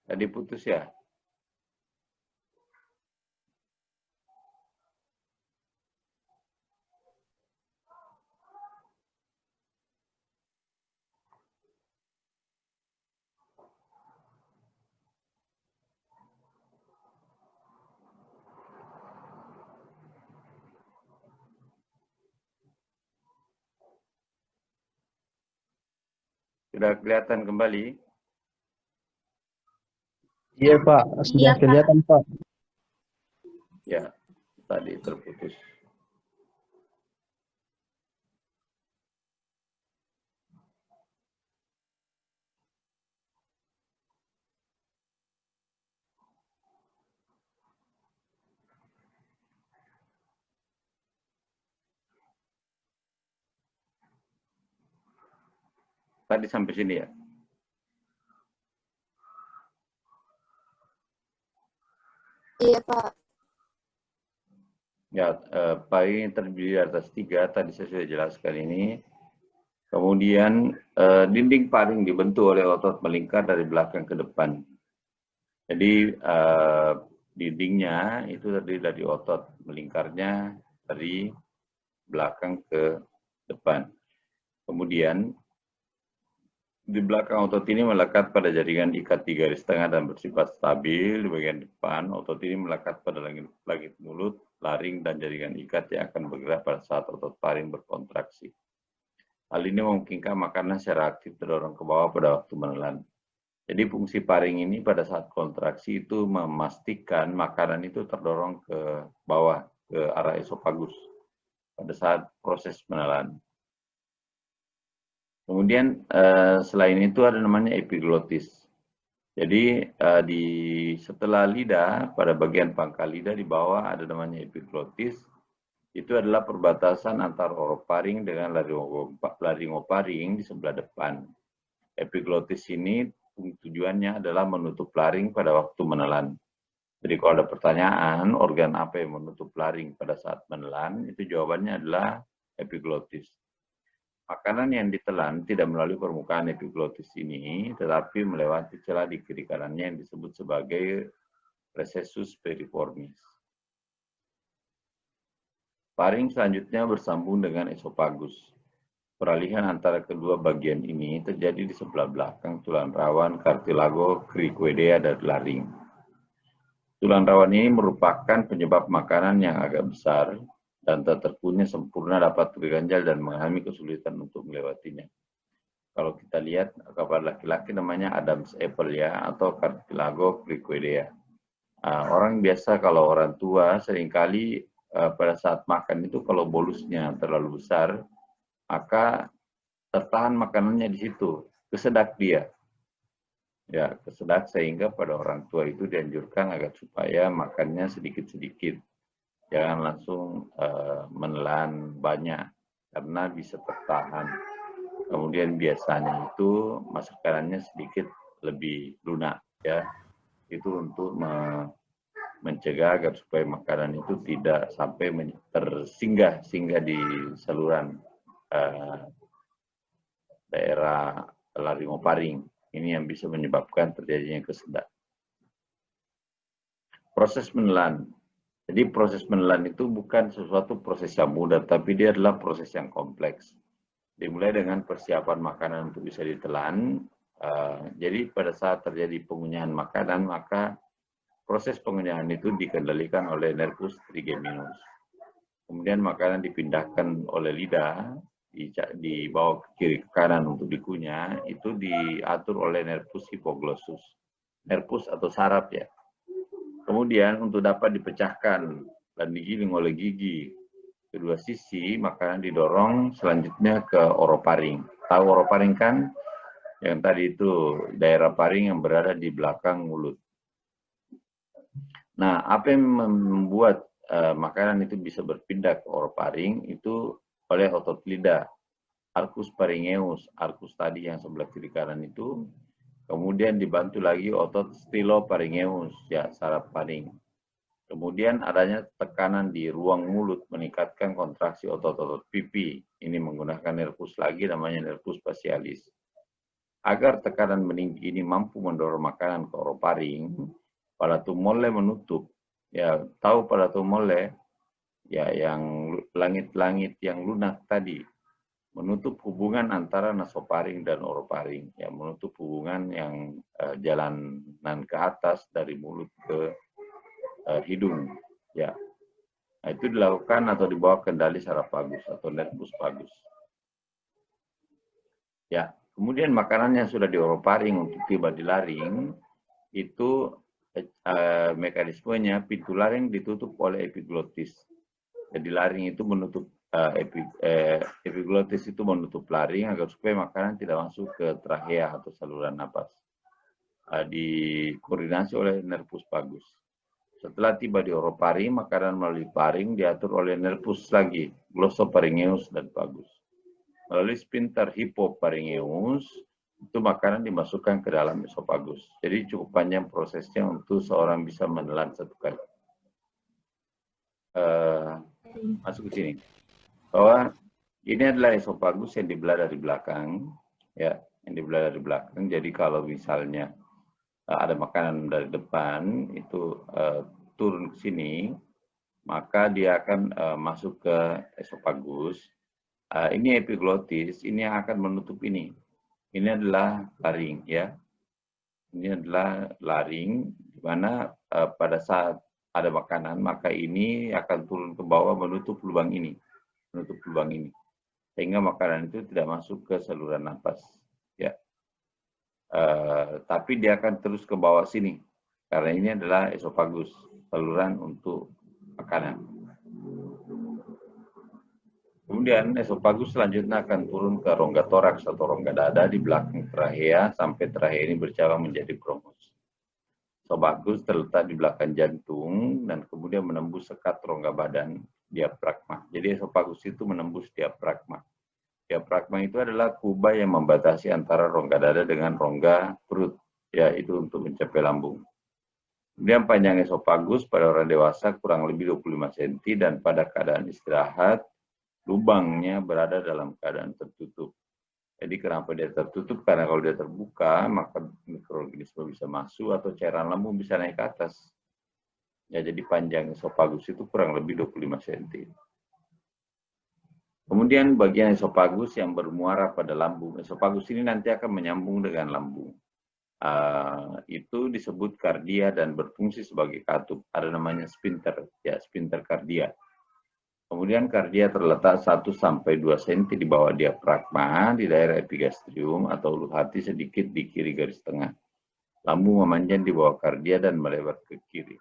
Tadi putus ya. Sudah kelihatan kembali? Iya Pak, sudah kelihatan Pak. Ya, tadi terputus. Tadi sampai sini ya? Iya, Pak. Ya, paring terdiri atas 3, tadi saya sudah jelaskan ini. Kemudian dinding paring dibentuk oleh otot melingkar dari belakang ke depan. Jadi dindingnya itu terdiri dari otot melingkarnya dari belakang ke depan. Kemudian di belakang otot ini melekat pada jaringan ikat 3 garis tengah dan bersifat stabil. Di bagian depan, otot ini melekat pada langit mulut, laring, dan jaringan ikat yang akan bergerak pada saat otot paring berkontraksi. Hal ini memungkinkan makanan secara aktif terdorong ke bawah pada waktu menelan. Jadi fungsi paring ini pada saat kontraksi itu memastikan makanan itu terdorong ke bawah, ke arah esofagus pada saat proses menelan. Kemudian selain itu ada namanya epiglotis. Jadi setelah lidah, pada bagian pangkal lidah di bawah ada namanya epiglotis. Itu adalah perbatasan antara orofaring dengan laryngofaring di sebelah depan. Epiglotis ini tujuannya adalah menutup laring pada waktu menelan. Jadi kalau ada pertanyaan, organ apa yang menutup laring pada saat menelan, itu jawabannya adalah epiglotis. Makanan yang ditelan tidak melalui permukaan epiglotis ini, tetapi melewati celah di kiri kanannya yang disebut sebagai recessus periformis. Paring selanjutnya bersambung dengan esofagus. Peralihan antara kedua bagian ini terjadi di sebelah belakang tulang rawan, cartilago, cricoidea, dan laring. Tulang rawan ini merupakan penyebab makanan yang agak besar dan tak terpunya sempurna dapat terganjal dan mengalami kesulitan untuk melewatinya. Kalau kita lihat kepada laki-laki namanya Adam's apple ya, atau cartilago cricoidea. Orang biasa kalau orang tua seringkali pada saat makan itu kalau bolusnya terlalu besar, maka tertahan makanannya di situ, kesedak dia. Ya, kesedak sehingga pada orang tua itu dianjurkan agar supaya makannya sedikit-sedikit. Jangan langsung menelan banyak, karena bisa tertahan. Kemudian biasanya itu makanannya sedikit lebih lunak, ya. Itu untuk mencegah agar supaya makanan itu tidak sampai tersinggah di saluran daerah laryngofaring. Ini yang bisa menyebabkan terjadinya kesedak. Proses menelan. Jadi proses menelan itu bukan sesuatu proses yang mudah, tapi dia adalah proses yang kompleks. Dimulai dengan persiapan makanan untuk bisa ditelan. Jadi pada saat terjadi pengunyahan makanan, maka proses pengunyahan itu dikendalikan oleh nervus trigeminus. Kemudian makanan dipindahkan oleh lidah, dibawa ke kiri ke kanan untuk dikunyah, itu diatur oleh nervus hipoglossus. Nervus atau saraf ya. Kemudian untuk dapat dipecahkan dan digiling oleh gigi kedua sisi, makanan didorong selanjutnya ke orofaring. Tahu orofaring kan? Yang tadi itu daerah paring yang berada di belakang mulut. Nah, apa yang membuat makanan itu bisa berpindah ke orofaring itu oleh otot lidah, arcus pharyngeus, arcus tadi yang sebelah kiri kanan itu, kemudian dibantu lagi otot stylopharyngeus, ya saraf paring. Kemudian adanya tekanan di ruang mulut meningkatkan kontraksi otot-otot pipi. Ini menggunakan nervus lagi namanya nervus facialis. Agar tekanan meninggi ini mampu mendorong makanan ke orofaring, palatum mole menutup. Ya, tahu palatum mole? Ya, yang langit-langit yang lunak tadi. Menutup hubungan antara nasofaring dan orofaring. Ya, menutup hubungan yang jalanan ke atas dari mulut ke hidung, ya. Nah, itu dilakukan atau dibawa kendali saraf vagus atau nervus vagus. Ya, kemudian makanan yang sudah di orofaring untuk tiba di laring itu mekanismenya pintu laring ditutup oleh epiglotis. Jadi laring itu menutup epiglotis itu menutup laring agar supaya makanan tidak masuk ke trachea atau saluran napas. Dikoordinasi oleh nervus vagus. Setelah tiba di orofaring, makanan melalui paring diatur oleh nervus lagi, glossopharyngeus dan vagus. Melalui sphincter hypopharyngeus, itu makanan dimasukkan ke dalam esofagus. Jadi cukup panjang prosesnya untuk seorang bisa menelan satu kali. Masuk ke sini. Bahwa ini adalah esofagus yang dibelah dari belakang, ya, yang dibelah dari belakang. Jadi kalau misalnya ada makanan dari depan itu turun ke sini, maka dia akan masuk ke esofagus. Ini epiglotis, ini yang akan menutup ini. Ini adalah laring, ya. Ini adalah laring, di mana pada saat ada makanan, maka ini akan turun ke bawah menutup lubang ini, sehingga makanan itu tidak masuk ke saluran nafas, ya. Tapi dia akan terus ke bawah sini, karena ini adalah esofagus, saluran untuk makanan. Kemudian esofagus selanjutnya akan turun ke rongga toraks atau rongga dada di belakang trachea sampai trachea ini bercabang menjadi bronchus. Esofagus terletak di belakang jantung dan kemudian menembus sekat rongga badan, diafragma. Jadi esofagus itu menembus diafragma. Diafragma itu adalah kuba yang membatasi antara rongga dada dengan rongga perut, yaitu untuk mencapai lambung. Kemudian panjang esofagus pada orang dewasa kurang lebih 25 cm dan pada keadaan istirahat lubangnya berada dalam keadaan tertutup. Jadi kenapa dia tertutup? Karena kalau dia terbuka, maka mikroorganisme bisa masuk atau cairan lambung bisa naik ke atas. Ya, jadi panjang esofagus itu kurang lebih 25 cm. Kemudian bagian esofagus yang bermuara pada lambung. Esofagus ini nanti akan menyambung dengan lambung. Itu disebut kardia dan berfungsi sebagai katup. Ada namanya sphincter, ya, sphincter kardia. Kemudian kardia terletak 1-2 cm di bawah diafragma di daerah epigastrium atau ulu hati sedikit di kiri garis tengah. Lambung memanjang di bawah kardia dan melebar ke kiri.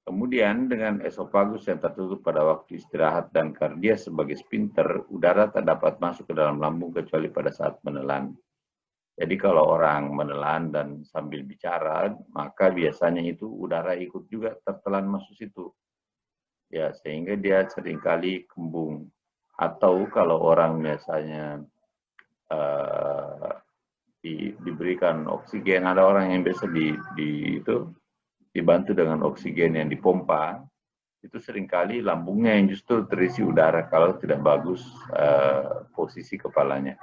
Kemudian dengan esofagus yang tertutup pada waktu istirahat dan kardia sebagai sphincter, udara tak dapat masuk ke dalam lambung kecuali pada saat menelan. Jadi kalau orang menelan dan sambil bicara, maka biasanya itu udara ikut juga tertelan masuk situ. Ya, sehingga dia seringkali kembung. Atau kalau orang biasanya diberikan oksigen, ada orang yang biasa dibantu dengan oksigen yang dipompa, itu seringkali lambungnya yang justru terisi udara kalau tidak bagus posisi kepalanya.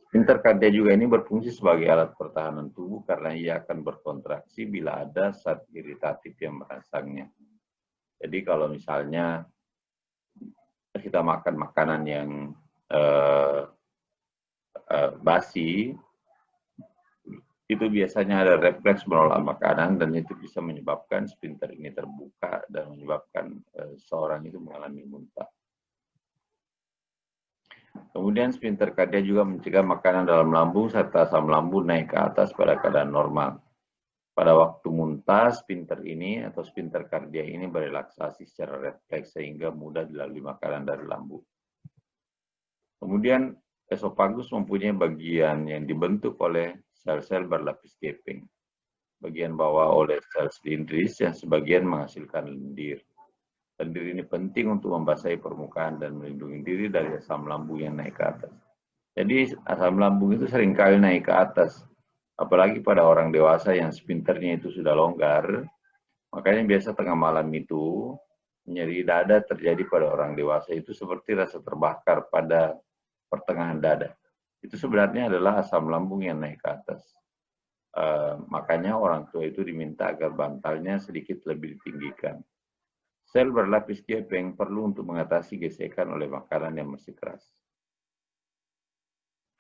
Sphincter kardia juga ini berfungsi sebagai alat pertahanan tubuh karena ia akan berkontraksi bila ada zat iritatif yang merangsangnya. Jadi kalau misalnya kita makan makanan yang basi, itu biasanya ada refleks menolak makanan dan itu bisa menyebabkan sphincter ini terbuka dan menyebabkan seorang itu mengalami muntah. Kemudian sphincter kardia juga mencegah makanan dalam lambung serta asam lambung naik ke atas pada keadaan normal. Pada waktu muntah, sphincter ini atau sphincter kardia ini berelaksasi secara refleks sehingga mudah dilalui makanan dari lambung. Kemudian esofagus mempunyai bagian yang dibentuk oleh sel-sel berlapis gepeng. Bagian bawah oleh sel silindris yang sebagian menghasilkan lendir. Lendir ini penting untuk membasahi permukaan dan melindungi diri dari asam lambung yang naik ke atas. Jadi asam lambung itu seringkali naik ke atas. Apalagi pada orang dewasa yang sphincternya itu sudah longgar, makanya biasa tengah malam itu nyeri dada terjadi pada orang dewasa itu seperti rasa terbakar pada pertengahan dada. Itu sebenarnya adalah asam lambung yang naik ke atas. Makanya orang tua itu diminta agar bantalnya sedikit lebih ditinggikan. Sel berlapis gepeng perlu untuk mengatasi gesekan oleh makanan yang masih keras.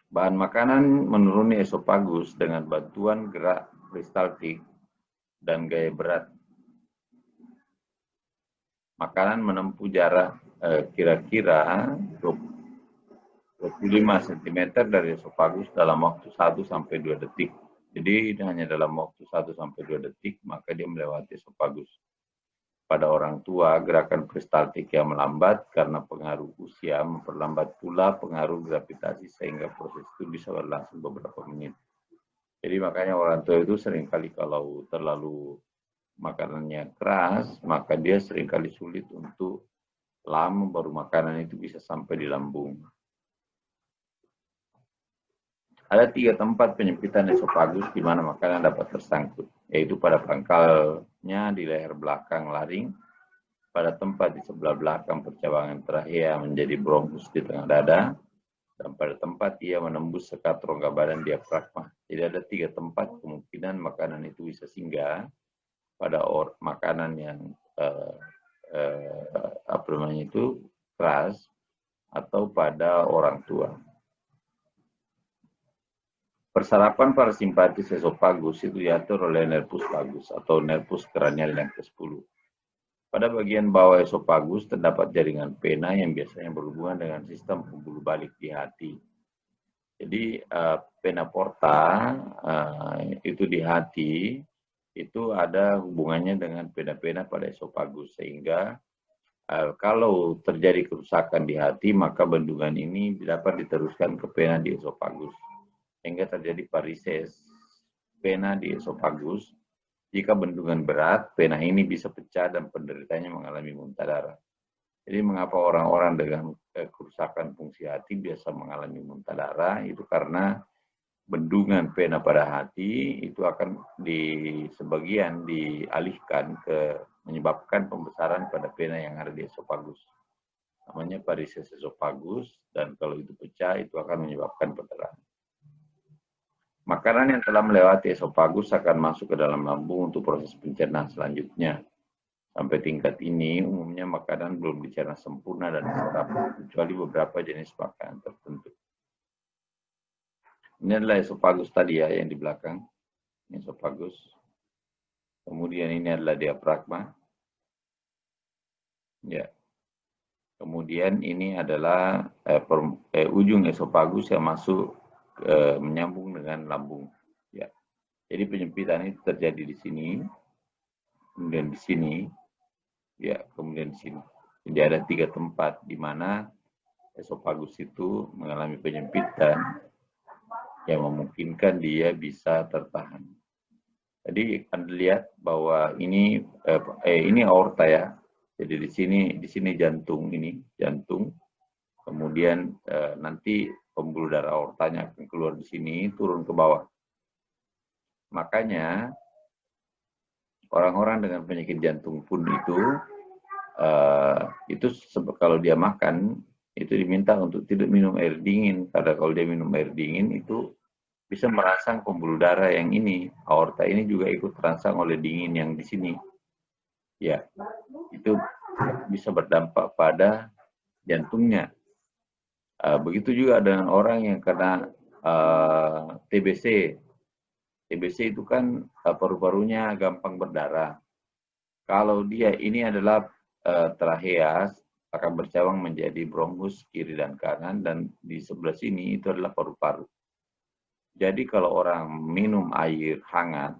Bahan makanan menuruni esofagus dengan bantuan gerak peristaltik dan gaya berat. Makanan menempuh jarak kira-kira 25 cm dari esofagus dalam waktu 1-2 detik. Jadi ini hanya dalam waktu 1-2 detik, maka dia melewati esofagus. Pada orang tua, gerakan peristaltik yang melambat karena pengaruh usia memperlambat pula pengaruh gravitasi sehingga proses itu bisa berlangsung beberapa menit. Jadi makanya orang tua itu seringkali kalau terlalu makanannya keras, maka dia seringkali sulit untuk lama baru makanan itu bisa sampai di lambung. Ada 3 tempat penyempitan esofagus di mana makanan dapat tersangkut, yaitu pada pangkalnya di leher belakang laring, pada tempat di sebelah belakang percabangan trachea menjadi bronkus di tengah dada, dan pada tempat ia menembus sekat rongga badan diafragma. Jadi ada 3 tempat kemungkinan makanan itu bisa singgah pada makanan yang apa namanya itu keras atau pada orang tua. Persarapan parasimpatis esofagus itu diatur oleh nervus vagus atau nervus cranial yang ke-10. Pada bagian bawah esofagus terdapat jaringan pena yang biasanya berhubungan dengan sistem pembuluh balik di hati. Jadi pena porta itu di hati itu ada hubungannya dengan pena-pena pada esofagus, sehingga kalau terjadi kerusakan di hati maka bendungan ini dapat diteruskan ke pena di esofagus, sehingga terjadi varises pena di esofagus. Jika bendungan berat, pena ini bisa pecah dan penderitanya mengalami muntah darah. Jadi mengapa orang-orang dengan kerusakan fungsi hati biasa mengalami muntah darah? Itu karena bendungan pena pada hati itu akan sebagian dialihkan ke menyebabkan pembesaran pada pena yang ada di esofagus. Namanya varises esofagus, dan kalau itu pecah itu akan menyebabkan perdarahan. Makanan yang telah melewati esofagus akan masuk ke dalam lambung untuk proses pencernaan selanjutnya. Sampai tingkat ini, umumnya makanan belum dicerna sempurna dan diserap, kecuali beberapa jenis makanan tertentu. Ini adalah esofagus tadi ya, yang di belakang. Ini esofagus. Kemudian ini adalah diafragma. Ya. Kemudian ini adalah ujung esofagus yang masuk menyambung dengan lambung. Ya. Jadi penyempitan itu terjadi di sini, kemudian di sini, ya, kemudian di sini. Jadi ada 3 tempat di mana esofagus itu mengalami penyempitan yang memungkinkan dia bisa tertahan. Jadi Anda lihat bahwa ini aorta ya. Jadi di sini jantung ini, jantung. Kemudian nanti pembuluh darah aortanya akan keluar di sini, turun ke bawah. Makanya orang-orang dengan penyakit jantung pun itu kalau dia makan itu diminta untuk tidak minum air dingin, karena kalau dia minum air dingin itu bisa merangsang pembuluh darah yang ini, aorta ini juga ikut terangsang oleh dingin yang di sini. Ya, itu bisa berdampak pada jantungnya. Begitu juga dengan orang yang kena TBC. TBC itu kan paru-parunya gampang berdarah. Kalau dia ini adalah trachea, akan bercabang menjadi bronkus kiri dan kanan, dan di sebelah sini itu adalah paru-paru. Jadi kalau orang minum air hangat,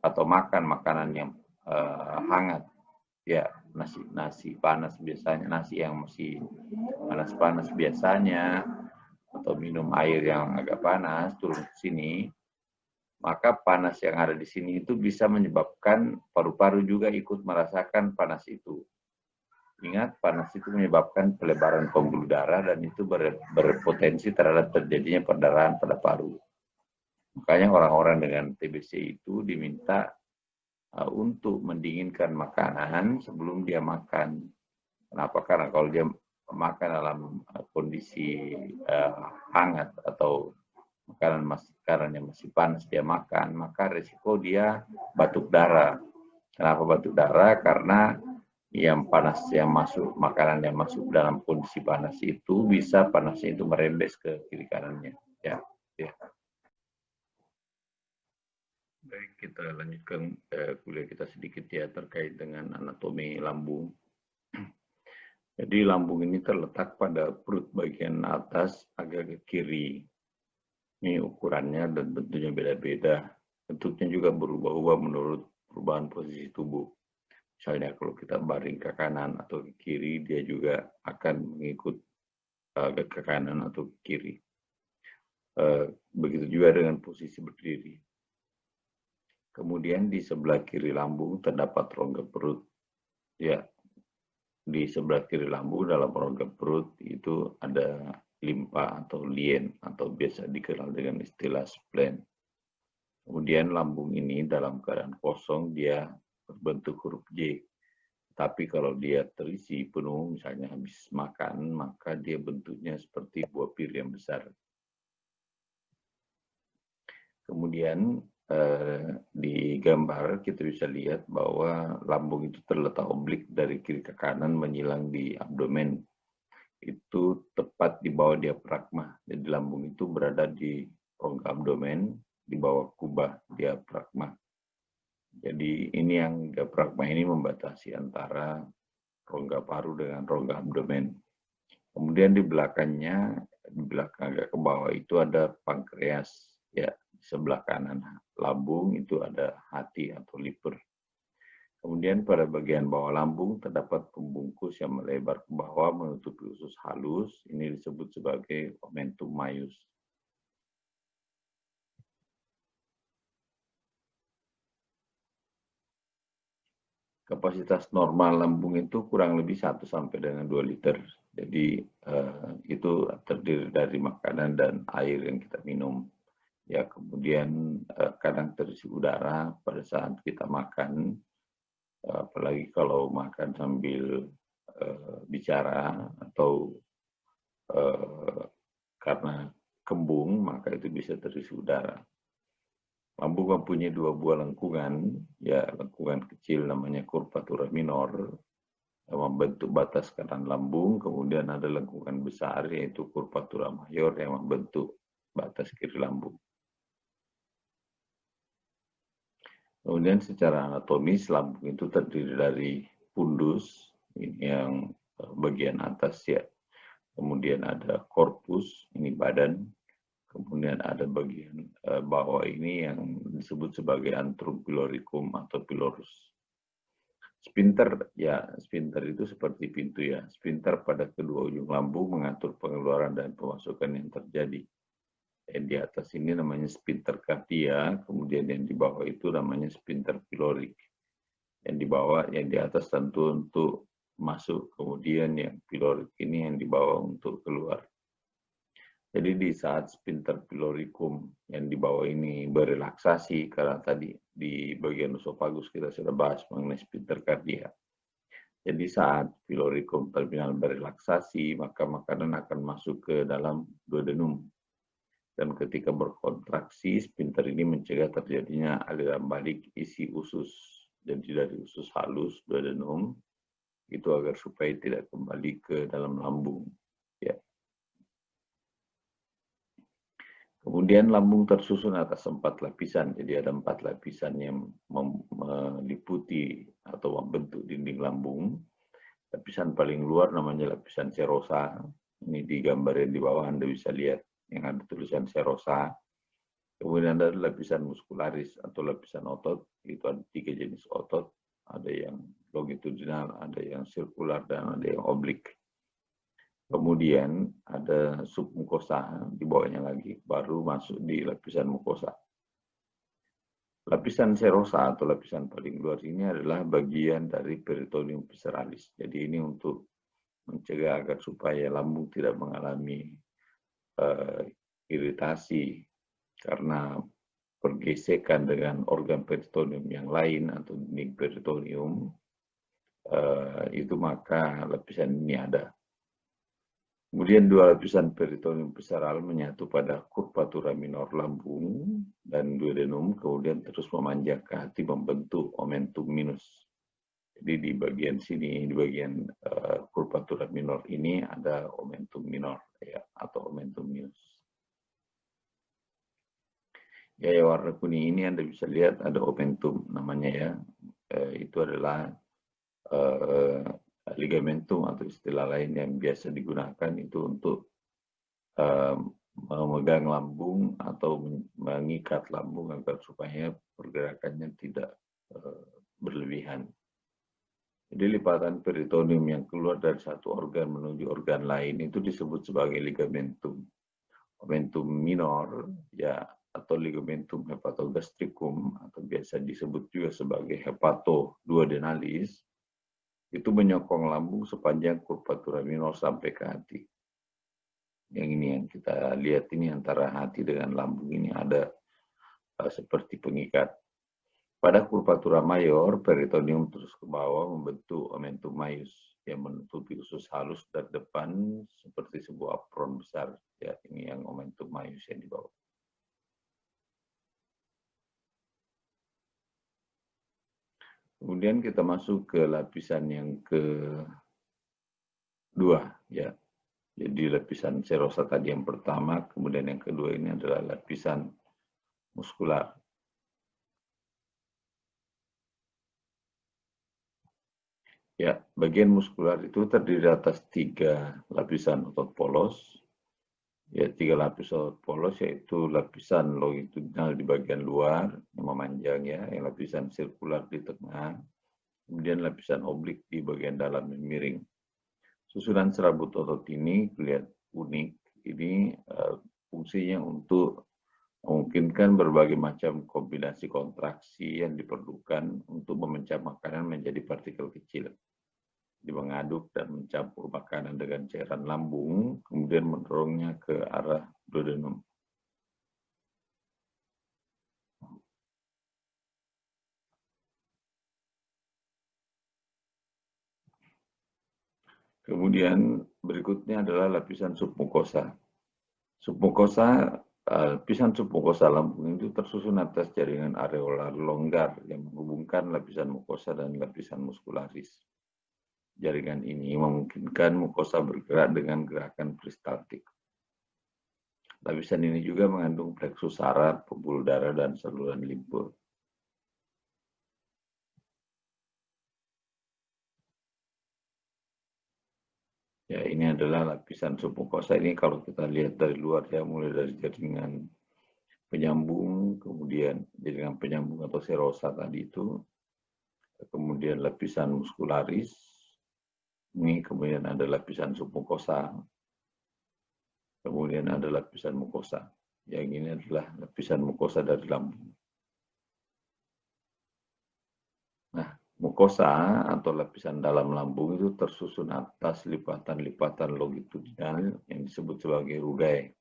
atau makan makanan yang hangat, ya nasi panas biasanya, nasi yang masih panas-panas biasanya, atau minum air yang agak panas turun ke sini, maka panas yang ada di sini itu bisa menyebabkan paru-paru juga ikut merasakan panas itu. Ingat, panas itu menyebabkan pelebaran pembuluh darah dan itu berpotensi terhadap terjadinya perdarahan pada paru. Makanya orang-orang dengan TBC itu diminta untuk mendinginkan makanan sebelum dia makan. Kenapa? Karena kalau dia makan dalam kondisi hangat atau makanan yang masih panas dia makan, maka resiko dia batuk darah. Kenapa batuk darah? Karena makanan yang masuk dalam kondisi panas itu bisa panasnya itu merembes ke kiri kanannya. Ya. Baik, kita lanjutkan kuliah kita sedikit ya terkait dengan anatomi lambung. Jadi lambung ini terletak pada perut bagian atas agak ke kiri. Ini ukurannya dan bentuknya beda-beda. Bentuknya juga berubah-ubah menurut perubahan posisi tubuh. Misalnya kalau kita baring ke kanan atau ke kiri, dia juga akan mengikut ke kanan atau ke kiri. Begitu juga dengan posisi berdiri. Kemudian di sebelah kiri lambung terdapat rongga perut. Ya, di sebelah kiri lambung dalam rongga perut itu ada limpa atau lien atau biasa dikenal dengan istilah spleen. Kemudian lambung ini dalam keadaan kosong dia berbentuk huruf J. Tapi kalau dia terisi penuh, misalnya habis makan, maka dia bentuknya seperti buah pir yang besar. Kemudian di gambar kita bisa lihat bahwa lambung itu terletak oblik dari kiri ke kanan menyilang di abdomen. Itu tepat di bawah diafragma. Jadi lambung itu berada di rongga abdomen di bawah kubah diafragma. Jadi ini yang diafragma ini membatasi antara rongga paru dengan rongga abdomen. Kemudian di belakangnya, di belakang agak ke bawah itu ada pankreas, ya. Sebelah kanan lambung itu ada hati atau liver. Kemudian pada bagian bawah lambung terdapat pembungkus yang melebar ke bawah menutupi usus halus. Ini disebut sebagai omentum maius. Kapasitas normal lambung itu kurang lebih 1 sampai dengan 2 liter. Jadi itu terdiri dari makanan dan air yang kita minum. Ya, kemudian kadang terisi udara pada saat kita makan, apalagi kalau makan sambil bicara atau karena kembung, maka itu bisa terisi udara. Lambung mempunyai 2 buah lengkungan, ya lengkungan kecil namanya curvatura minor yang membentuk batas kanan lambung, kemudian ada lengkungan besar yaitu curvatura mayor yang membentuk batas kiri lambung. Kemudian secara anatomis lambung itu terdiri dari fundus, ini yang bagian atas ya. Kemudian ada korpus, ini badan. Kemudian ada bagian bawah ini yang disebut sebagai antrum piloricum atau pilorus. Sphincter, ya sphincter itu seperti pintu ya. Sphincter pada kedua ujung lambung mengatur pengeluaran dan pemasukan yang terjadi. Yang di atas ini namanya sphincter cardia, kemudian yang di bawah itu namanya sphincter pyloric. Yang di bawah, yang di atas tentu untuk masuk, kemudian yang pyloric ini yang di bawah untuk keluar. Jadi di saat sphincter pyloricum yang di bawah ini berelaksasi, karena tadi di bagian esophagus kita sudah bahas mengenai sphincter cardia. Jadi saat pyloricum terminal berelaksasi, maka makanan akan masuk ke dalam duodenum. Dan ketika berkontraksi, sphincter ini mencegah terjadinya aliran balik isi usus. Jadi dari usus halus, duodenum, itu agar supaya tidak kembali ke dalam lambung. Ya. Kemudian lambung tersusun atas 4 lapisan. Jadi ada 4 lapisan yang meliputi atau membentuk dinding lambung. Lapisan paling luar namanya lapisan serosa. Ini di gambar yang di bawah Anda bisa lihat yang ada tulisan serosa. Kemudian ada lapisan muskularis atau lapisan otot. Itu ada 3 jenis otot. Ada yang longitudinal, ada yang sirkular, dan ada yang oblik. Kemudian ada submukosa di bawahnya lagi, baru masuk di lapisan mukosa. Lapisan serosa atau lapisan paling luar ini adalah bagian dari peritoneum visceralis. Jadi ini untuk mencegah agar supaya lambung tidak mengalami iritasi karena pergesekan dengan organ peritoneum yang lain atau dinding peritoneum, itu maka lapisan ini ada. Kemudian 2 lapisan peritoneum visceral menyatu pada curvatura minor lambung dan duodenum, kemudian terus memanjang ke hati membentuk omentum minus. Jadi di bagian sini, di bagian curvatura minor ini ada omentum minor ya, atau omentum minus. Ya, warna kuning ini Anda bisa lihat ada omentum namanya ya. Itu adalah ligamentum atau istilah lain yang biasa digunakan itu untuk memegang lambung atau mengikat lambung agar supaya pergerakannya tidak berlebihan. Jadi lipatan peritoneum yang keluar dari satu organ menuju organ lain itu disebut sebagai ligamentum. Omentum minor ya, atau ligamentum hepatogastricum atau biasa disebut juga sebagai hepatoduodenalis. itu menyokong lambung sepanjang kurvatura minor sampai ke hati. Yang ini yang kita lihat ini antara hati dengan lambung ini ada seperti pengikat. Pada kurvatura mayor, peritoneum terus ke bawah membentuk omentum maius yang menutupi usus halus dari depan seperti sebuah apron besar. Ya, ini yang omentum maius yang di bawah. Kemudian kita masuk ke lapisan yang kedua, ya. Jadi lapisan serosa tadi yang pertama, kemudian yang kedua ini adalah lapisan muskular. Ya, bagian muskular itu terdiri atas 3 lapisan otot polos. Ya, 3 lapis otot polos yaitu lapisan longitudinal di bagian luar yang memanjang ya, yang lapisan sirkular di tengah, kemudian lapisan oblik di bagian dalam yang miring. Susunan serabut otot ini kelihatan unik. Ini fungsinya untuk memungkinkan berbagai macam kombinasi kontraksi yang diperlukan untuk memecah makanan menjadi partikel kecil. Jadi mengaduk dan mencampur makanan dengan cairan lambung, kemudian mendorongnya ke arah duodenum. Kemudian berikutnya adalah lapisan submukosa. Lapisan submukosa lambung itu tersusun atas jaringan areolar longgar yang menghubungkan lapisan mukosa dan lapisan muskularis. Jaringan ini memungkinkan mukosa bergerak dengan gerakan peristaltik. Lapisan ini juga mengandung plexus saraf, pembuluh darah, dan saluran limfe. Ya, ini adalah lapisan submukosa. Ini kalau kita lihat dari luar ya, mulai dari jaringan penyambung, kemudian jaringan penyambung atau serosa tadi itu, kemudian lapisan muskularis, ini kemudian ada lapisan submukosa, kemudian ada lapisan mukosa. Yang ini adalah lapisan mukosa dari lambung. Nah, mukosa atau lapisan dalam lambung itu tersusun atas lipatan-lipatan longitudinal yang disebut sebagai rugae.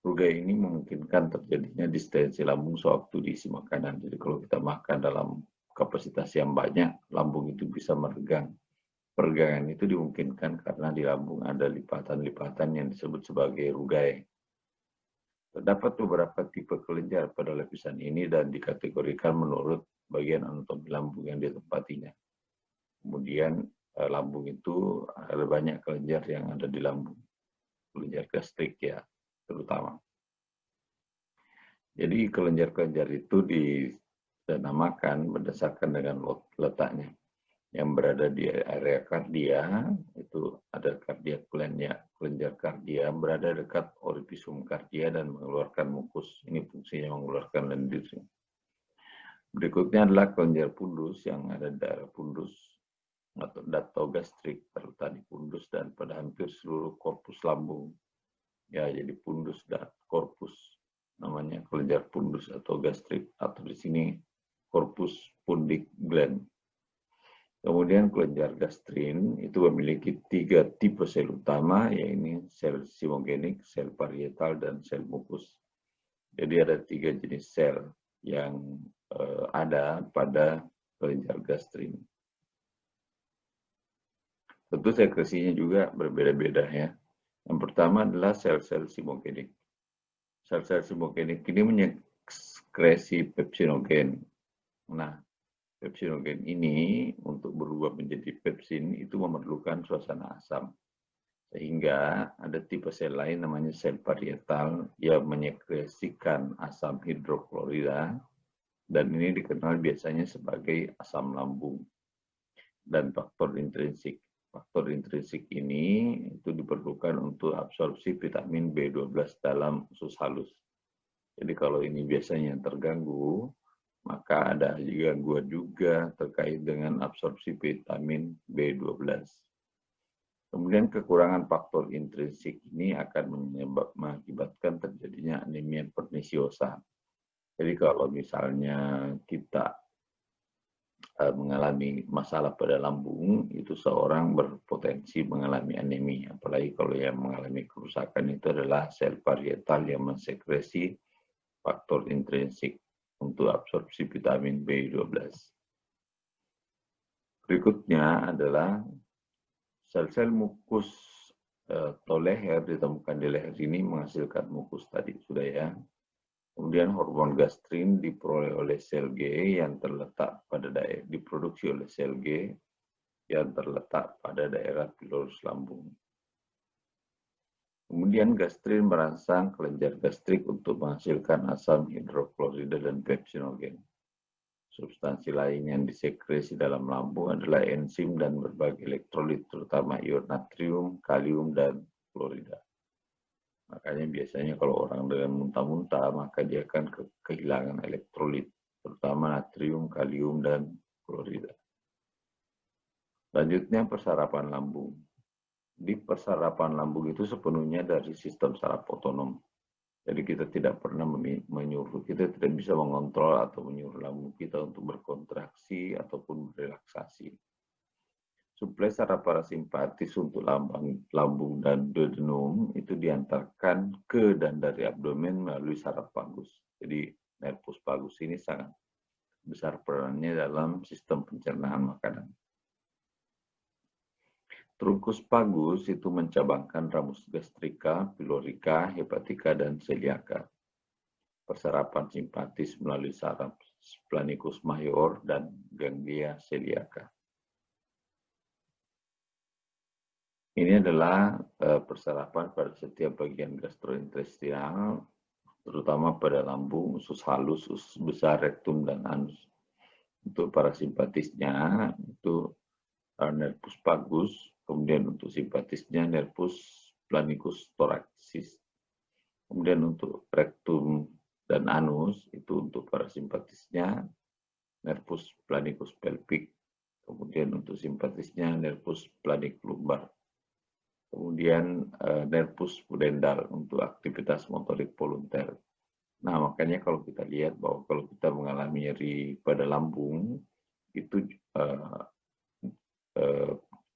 Rugae ini memungkinkan terjadinya distensi lambung sewaktu diisi makanan. Jadi kalau kita makan dalam kapasitas yang banyak, lambung itu bisa meregang. Peregangan itu dimungkinkan karena di lambung ada lipatan-lipatan yang disebut sebagai rugae. Terdapat beberapa tipe kelenjar pada lapisan ini dan dikategorikan menurut bagian anatomi lambung yang ditempatinya. Kemudian lambung itu ada banyak kelenjar yang ada di lambung. Kelenjar gastrik ya, terutama. Jadi kelenjar-kelenjar itu dinamakan berdasarkan dengan letaknya. Yang berada di area kardia, itu ada cardiac gland ya, kelenjar kardia berada dekat orificium kardia dan mengeluarkan mukus. Ini fungsinya mengeluarkan lendir. Berikutnya adalah kelenjar pundus yang ada di daerah pundus atau datogastrik terletak di pundus dan pada hampir seluruh korpus lambung. Ya, jadi pundus dan korpus namanya kelenjar pundus atau gastrik atau di sini korpus pundic gland. Kemudian kelenjar gastrin itu memiliki 3 tipe sel utama, yaitu sel simogenik, sel parietal, dan sel mukus. Jadi ada 3 jenis sel yang ada pada kelenjar gastrin. Tentu sekresinya juga berbeda-beda ya. Yang pertama adalah sel-sel simogenik. Sel-sel simogenik ini menyekresi pepsinogen. Nah, pepsinogen ini untuk berubah menjadi pepsin itu memerlukan suasana asam. Sehingga ada tipe sel lain namanya sel parietal yang menyekresikan asam hidroklorida dan ini dikenal biasanya sebagai asam lambung. Dan faktor intrinsik. Faktor intrinsik ini itu diperlukan untuk absorpsi vitamin B12 dalam usus halus. Jadi kalau ini biasanya terganggu, maka ada gangguan juga terkait dengan absorpsi vitamin B12. Kemudian kekurangan faktor intrinsik ini akan mengakibatkan terjadinya anemia pernisiosa. Jadi kalau misalnya kita mengalami masalah pada lambung, itu seorang berpotensi mengalami anemia. Apalagi kalau yang mengalami kerusakan itu adalah sel parietal yang mensekresi faktor intrinsik untuk absorpsi vitamin B12. Berikutnya adalah sel-sel mukus atau leher ditemukan di leher ini menghasilkan mukus tadi sudah ya. Kemudian hormon gastrin diperoleh oleh sel G yang terletak pada diproduksi oleh sel G yang terletak pada daerah pilorus lambung. Kemudian gastrin merangsang kelenjar gastrik untuk menghasilkan asam hidroklorida dan pepsinogen. Substansi lain yang disekresi dalam lambung adalah enzim dan berbagai elektrolit, terutama ion natrium, kalium, dan klorida. Makanya biasanya kalau orang dengan muntah-muntah, maka dia akan kehilangan elektrolit, terutama natrium, kalium, dan klorida. Selanjutnya persarapan lambung. Di persarapan lambung itu sepenuhnya dari sistem saraf otonom. Jadi kita tidak pernah menyuruh, kita tidak bisa mengontrol atau menyuruh lambung kita untuk berkontraksi ataupun berelaksasi. Suplai saraf parasimpatis untuk lambung dan duodenum itu diantarkan ke dan dari abdomen melalui saraf vagus. Jadi nervus vagus ini sangat besar perannya dalam sistem pencernaan makanan. Trunkus vagus itu mencabangkan ramus gastrika, pylorica, hepatica, dan celiaca. Persarapan simpatis melalui saraf splenikus major dan ganglia celiaca. Ini adalah persarapan pada setiap bagian gastrointestinal, terutama pada lambung, usus halus, usus besar, rektum, dan anus. Untuk parasimpatisnya itu nervus vagus, kemudian untuk simpatisnya nervus splenikus thoracis. Kemudian untuk rektum dan anus itu untuk parasimpatisnya nervus splenikus pelvic. Kemudian untuk simpatisnya nervus splenic lumbar. Kemudian nervus pudendal untuk aktivitas motorik volunter. Nah, makanya kalau kita lihat bahwa kalau kita mengalami nyeri pada lambung itu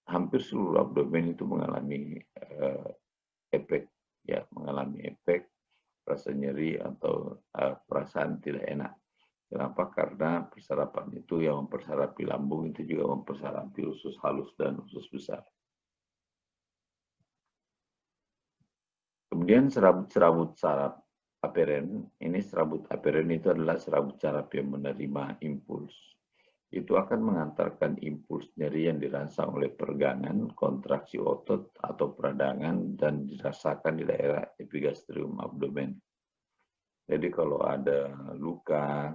hampir seluruh abdomen itu mengalami efek, ya, mengalami efek rasa nyeri atau perasaan tidak enak. Kenapa? Karena persarapan itu yang mempersarapi lambung itu juga mempersarapi usus halus dan usus besar. Kemudian serabut saraf aferen. Ini serabut aferen itu adalah serabut saraf yang menerima impuls. Itu akan mengantarkan impuls nyeri yang dirangsang oleh peregangan, kontraksi otot atau peradangan dan dirasakan di daerah epigastrium abdomen. Jadi kalau ada luka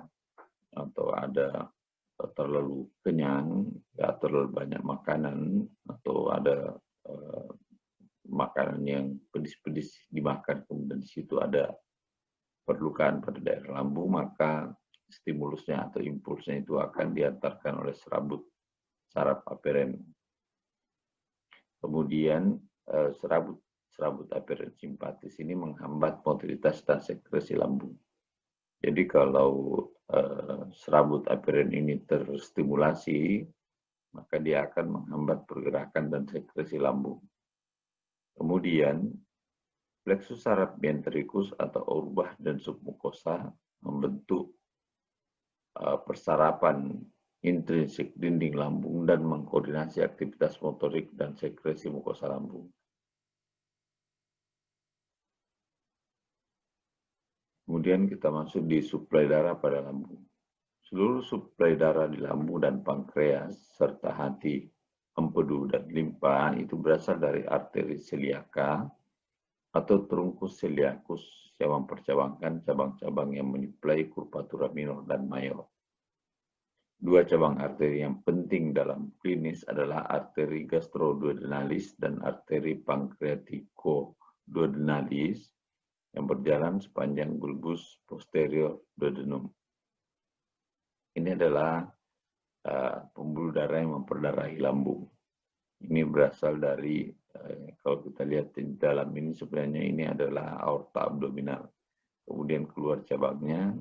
atau ada terlalu kenyang, ya terlalu banyak makanan atau ada makanan yang pedis-pedis dimakan, kemudian di situ ada perlukaan pada daerah lambung, maka stimulusnya atau impulsnya itu akan diantarkan oleh serabut saraf aferen. Kemudian serabut aferen simpatis ini menghambat motoritas dan sekresi lambung. Jadi kalau serabut aferen ini terstimulasi, maka dia akan menghambat pergerakan dan sekresi lambung. Kemudian plexus saraf bienterikus atau orbah dan submukosa membentuk persarapan intrinsik dinding lambung dan mengkoordinasi aktivitas motorik dan sekresi mukosa lambung. Kemudian kita masuk di suplai darah pada lambung. Seluruh suplai darah di lambung dan pankreas serta hati, empedu, dan limpa itu berasal dari arteri celiaca atau trunkus celiacus yang mempercabangkan cabang-cabang yang menyuplai curvatura minor dan mayor. Dua cabang arteri yang penting dalam klinis adalah arteri gastroduodenalis dan arteri pancreaticoduodenalis yang berjalan sepanjang bulbus posterior duodenum. Ini adalah pembuluh darah yang memperdarahi lambung. Ini berasal dari, kalau kita lihat di dalam ini sebenarnya ini adalah aorta abdominal. Kemudian keluar cabangnya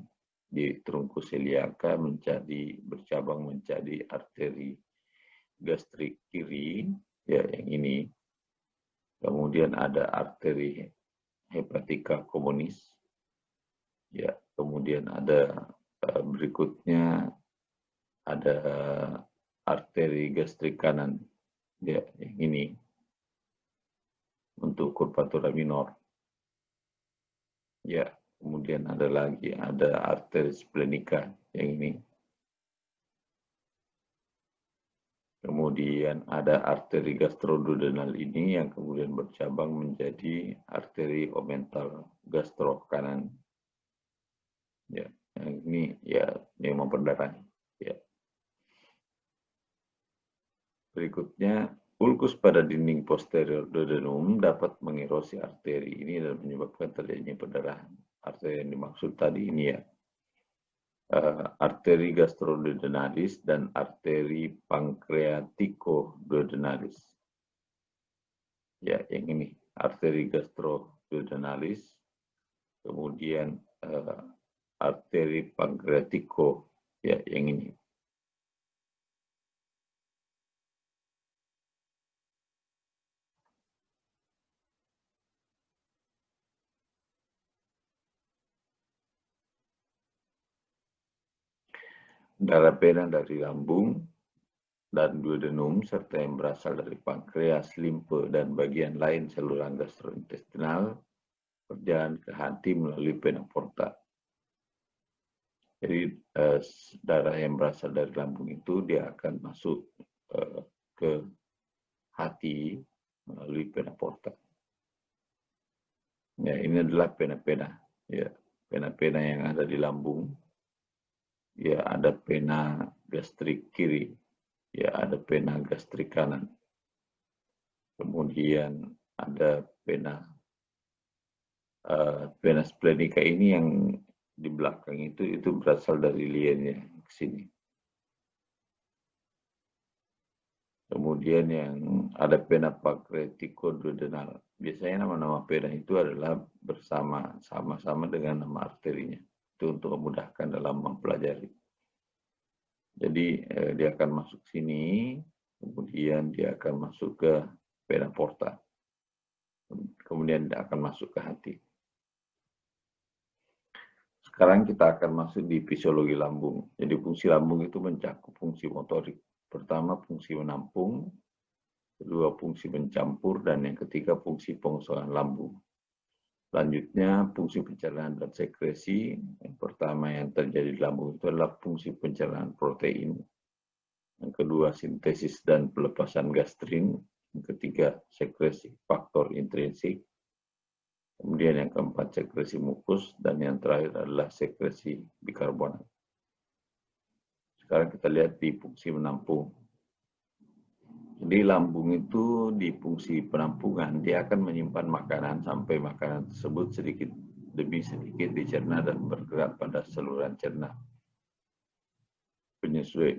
di trunkus celiaca bercabang menjadi arteri gastrik kiri, ya yang ini. Kemudian ada arteri hepatika communis, ya. Kemudian ada berikutnya ada arteri gastrik kanan, ya yang ini untuk curvatura minor, ya. Kemudian ada lagi ada arteri splenica yang ini. Kemudian ada arteri gastroduodenal ini yang kemudian bercabang menjadi arteri omental gastro kanan. Ya, yang ini ya memang berdarah. Ya. Berikutnya, ulkus pada dinding posterior duodenum dapat mengerosi arteri ini dan menyebabkan terjadinya perdarahan. Arteri yang dimaksud tadi ini ya, arteri gastroduodenalis dan arteri pancreaticoduodenalis. Ya, yang ini arteri gastroduodenalis, kemudian arteri pancreatico, ya yang ini. Darah pena dari lambung dan duodenum serta yang berasal dari pankreas, limfe, dan bagian lain saluran gastrointestinal berjalan ke hati melalui vena porta. Jadi darah yang berasal dari lambung itu dia akan masuk ke hati melalui vena porta. Ya, ini adalah pena-pena, ya, pena-pena yang ada di lambung. Ya, ada pena gastrik kiri, ya ada pena gastrik kanan. Kemudian ada pena splenica ini yang di belakang itu berasal dari liennya ke sini. Kemudian yang ada pena pancreaticoduodenal. Biasanya nama-nama pena itu adalah sama-sama dengan nama arterinya. Itu untuk memudahkan dalam mempelajari. Jadi dia akan masuk sini, kemudian dia akan masuk ke vena porta, kemudian dia akan masuk ke hati. Sekarang kita akan masuk di fisiologi lambung. Jadi fungsi lambung itu mencakup fungsi motorik. Pertama fungsi menampung, kedua fungsi mencampur, dan yang ketiga fungsi pengosongan lambung. Selanjutnya, fungsi pencernaan dan sekresi. Yang pertama yang terjadi di lambung itu adalah fungsi pencernaan protein. Yang kedua, sintesis dan pelepasan gastrin. Yang ketiga, sekresi faktor intrinsik. Kemudian yang keempat, sekresi mukus. Dan yang terakhir adalah sekresi bikarbonat. Sekarang kita lihat di fungsi menampung. Jadi lambung itu di fungsi penampungan, dia akan menyimpan makanan sampai makanan tersebut sedikit demi sedikit dicerna dan bergerak pada saluran cerna.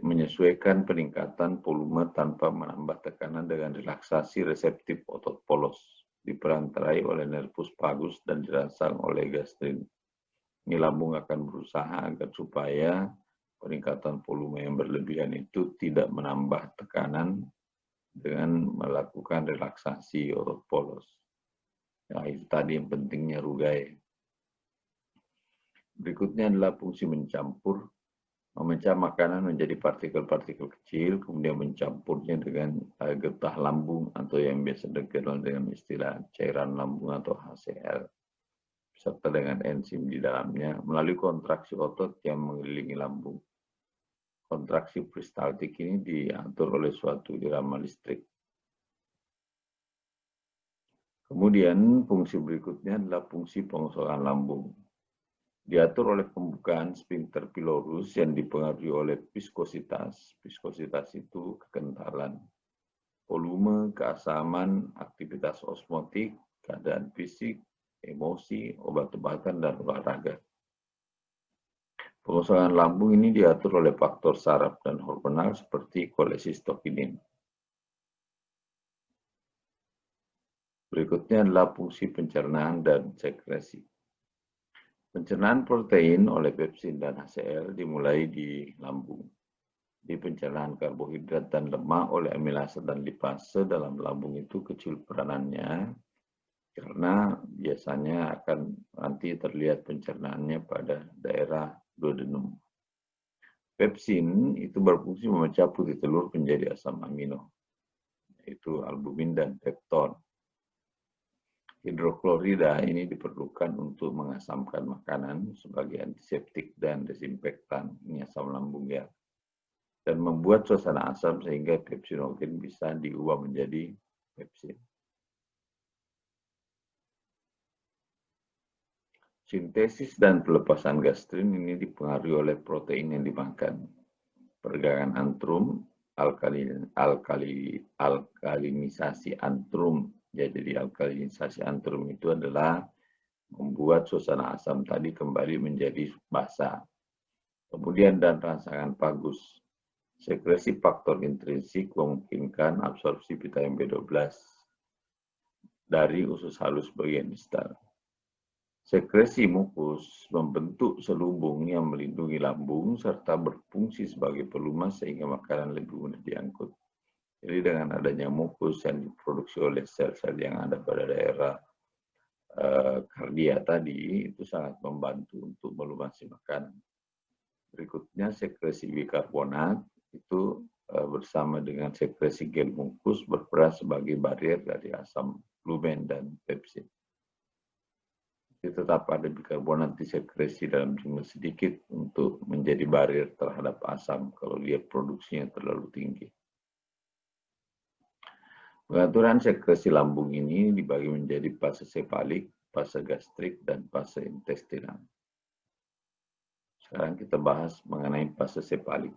Menyesuaikan peningkatan volume tanpa menambah tekanan dengan relaksasi reseptif otot polos, diperantarai oleh nervus vagus dan dirangsang oleh gastrin. Ini lambung akan berusaha agar supaya peningkatan volume yang berlebihan itu tidak menambah tekanan dengan melakukan relaksasi otot polos. Nah, itu tadi yang pentingnya rugai. Berikutnya adalah fungsi mencampur. Memecah makanan menjadi partikel-partikel kecil, kemudian mencampurnya dengan getah lambung atau yang biasa dikenal dengan istilah cairan lambung atau HCl, serta dengan enzim di dalamnya melalui kontraksi otot yang mengelilingi lambung. Kontraksi peristaltik ini diatur oleh suatu irama listrik. Kemudian fungsi berikutnya adalah fungsi pengosongan lambung. Diatur oleh pembukaan sphincter pylorus yang dipengaruhi oleh viskositas. Viskositas itu kekentalan, volume, keasaman, aktivitas osmotik, keadaan fisik, emosi, obat-obatan, dan olahraga. Pengosongan lambung ini diatur oleh faktor saraf dan hormonal seperti kolesistokinin. Berikutnya adalah fungsi pencernaan dan sekresi. Pencernaan protein oleh pepsin dan HCl dimulai di lambung. Di pencernaan karbohidrat dan lemak oleh amilase dan lipase dalam lambung itu kecil peranannya, karena biasanya akan nanti terlihat pencernaannya pada daerah duodenum. Pepsin itu berfungsi memecah putih telur menjadi asam amino, yaitu albumin dan pepton. Hidroklorida ini diperlukan untuk mengasamkan makanan sebagai antiseptik dan desinfektan, ini asam lambung ya, dan membuat suasana asam sehingga pepsinogen bisa diubah menjadi pepsin. Sintesis dan pelepasan gastrin ini dipengaruhi oleh protein yang dimakan. Perdagangan antrum, alkalinisasi antrum. Ya, jadi alkalinisasi antrum itu adalah membuat suasana asam tadi kembali menjadi basa. Kemudian dan rangsangan pagus. Sekresi faktor intrinsik memungkinkan absorpsi vitamin B12 dari usus halus bagian distal. Sekresi mukus membentuk selubung yang melindungi lambung serta berfungsi sebagai pelumas sehingga makanan lebih mudah diangkut. Jadi dengan adanya mukus yang diproduksi oleh sel-sel yang ada pada daerah kardia tadi, itu sangat membantu untuk melumasi makanan. Berikutnya sekresi bikarbonat itu bersama dengan sekresi gel mukus berperan sebagai barier dari asam lumen dan pepsin. Tetap ada bikarbonat disekresi dalam jumlah sedikit untuk menjadi barier terhadap asam kalau dia produksinya terlalu tinggi. Pengaturan sekresi lambung ini dibagi menjadi fase sefalik, fase gastrik, dan fase intestinal. Sekarang kita bahas mengenai fase sefalik.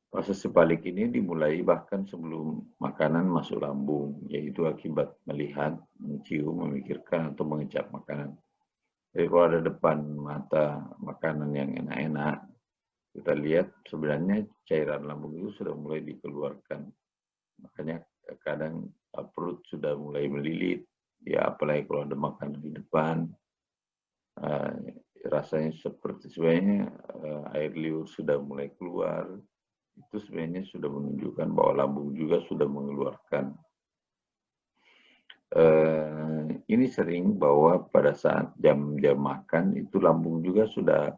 Fase sefalik ini dimulai bahkan sebelum makanan masuk lambung, yaitu akibat melihat, mencium, memikirkan, atau mengecap makanan. Jadi kalau ada depan mata makanan yang enak-enak, kita lihat sebenarnya cairan lambung itu sudah mulai dikeluarkan. Makanya kadang perut sudah mulai melilit, ya apalagi kalau ada makanan di depan, rasanya seperti sebenarnya air liur sudah mulai keluar. Itu sebenarnya sudah menunjukkan bahwa lambung juga sudah mengeluarkan. Ini sering bahwa pada saat jam-jam makan itu lambung juga sudah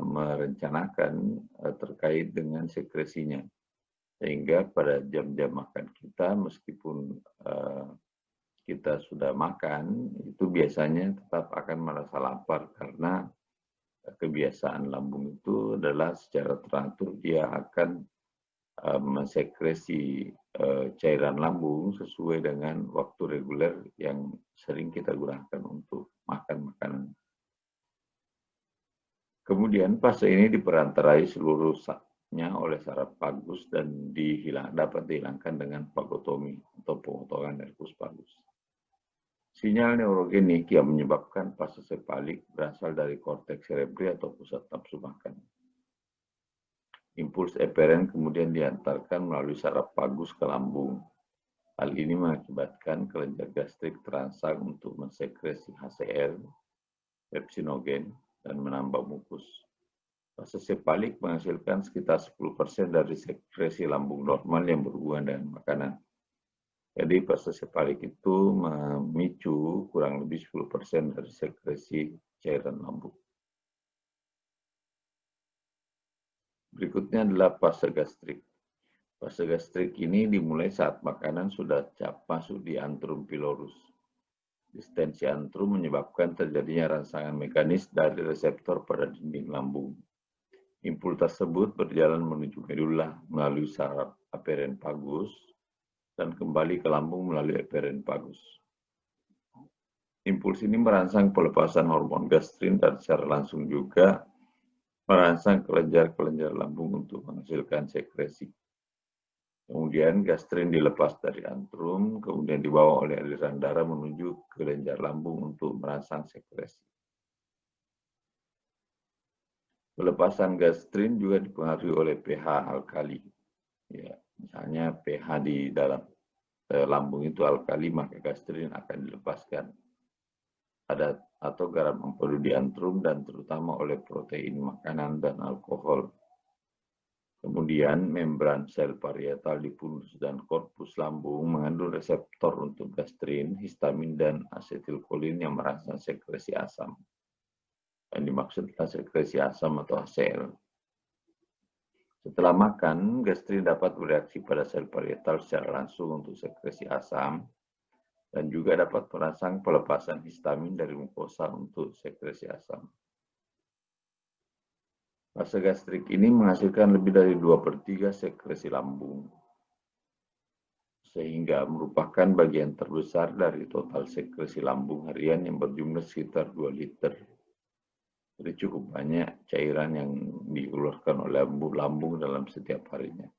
merencanakan terkait dengan sekresinya. Sehingga pada jam-jam makan kita, meskipun kita sudah makan, itu biasanya tetap akan merasa lapar karena kebiasaan lambung itu adalah secara teratur dia akan mensekresi cairan lambung sesuai dengan waktu reguler yang sering kita gunakan untuk makan makanan. Kemudian fase ini diperantarai seluruhnya oleh saraf vagus dan dapat dihilangkan dengan vagotomi atau pemotongan nervus vagus. Sinyal neurogenik yang menyebabkan fase sefalik berasal dari korteks cerebri atau pusat nafsu makan. Impuls eferen kemudian diantarkan melalui saraf vagus ke lambung. Hal ini mengakibatkan kelenjar gastrik terangsang untuk mensekresi HCl, pepsinogen, dan menambah mukus. Fase sefalik menghasilkan sekitar 10% dari sekresi lambung normal yang berhubungan dengan makanan. Jadi fase sefalik itu memicu kurang lebih 10% dari sekresi cairan lambung. Berikutnya adalah fase gastrik. Fase gastrik ini dimulai saat makanan sudah masuk di antrum pylorus. Distensi antrum menyebabkan terjadinya rangsangan mekanis dari reseptor pada dinding lambung. Impuls tersebut berjalan menuju medula melalui saraf aferen vagus dan kembali ke lambung melalui eferen vagus. Impuls ini merangsang pelepasan hormon gastrin dan secara langsung juga merangsang kelenjar-kelenjar lambung untuk menghasilkan sekresi. Kemudian gastrin dilepas dari antrum, kemudian dibawa oleh aliran darah menuju kelenjar lambung untuk merangsang sekresi. Pelepasan gastrin juga dipengaruhi oleh pH alkali. Ya, misalnya pH di dalam lambung itu alkali, maka gastrin akan dilepaskan. padat atau garam empedu di antrum dan terutama oleh protein makanan dan alkohol. Kemudian membran sel parietal di fundus dan korpus lambung mengandung reseptor untuk gastrin, histamin, dan asetilkolin yang merangsang sekresi asam. Yang dimaksud sekresi asam atau ACL. Setelah makan, gastrin dapat bereaksi pada sel parietal secara langsung untuk sekresi asam dan juga dapat merangsang pelepasan histamin dari mukosa untuk sekresi asam. Fase gastrik ini menghasilkan lebih dari 2/3 sekresi lambung, sehingga merupakan bagian terbesar dari total sekresi lambung harian yang berjumlah sekitar 2 liter. Jadi cukup banyak cairan yang dikeluarkan oleh lambung dalam setiap harinya.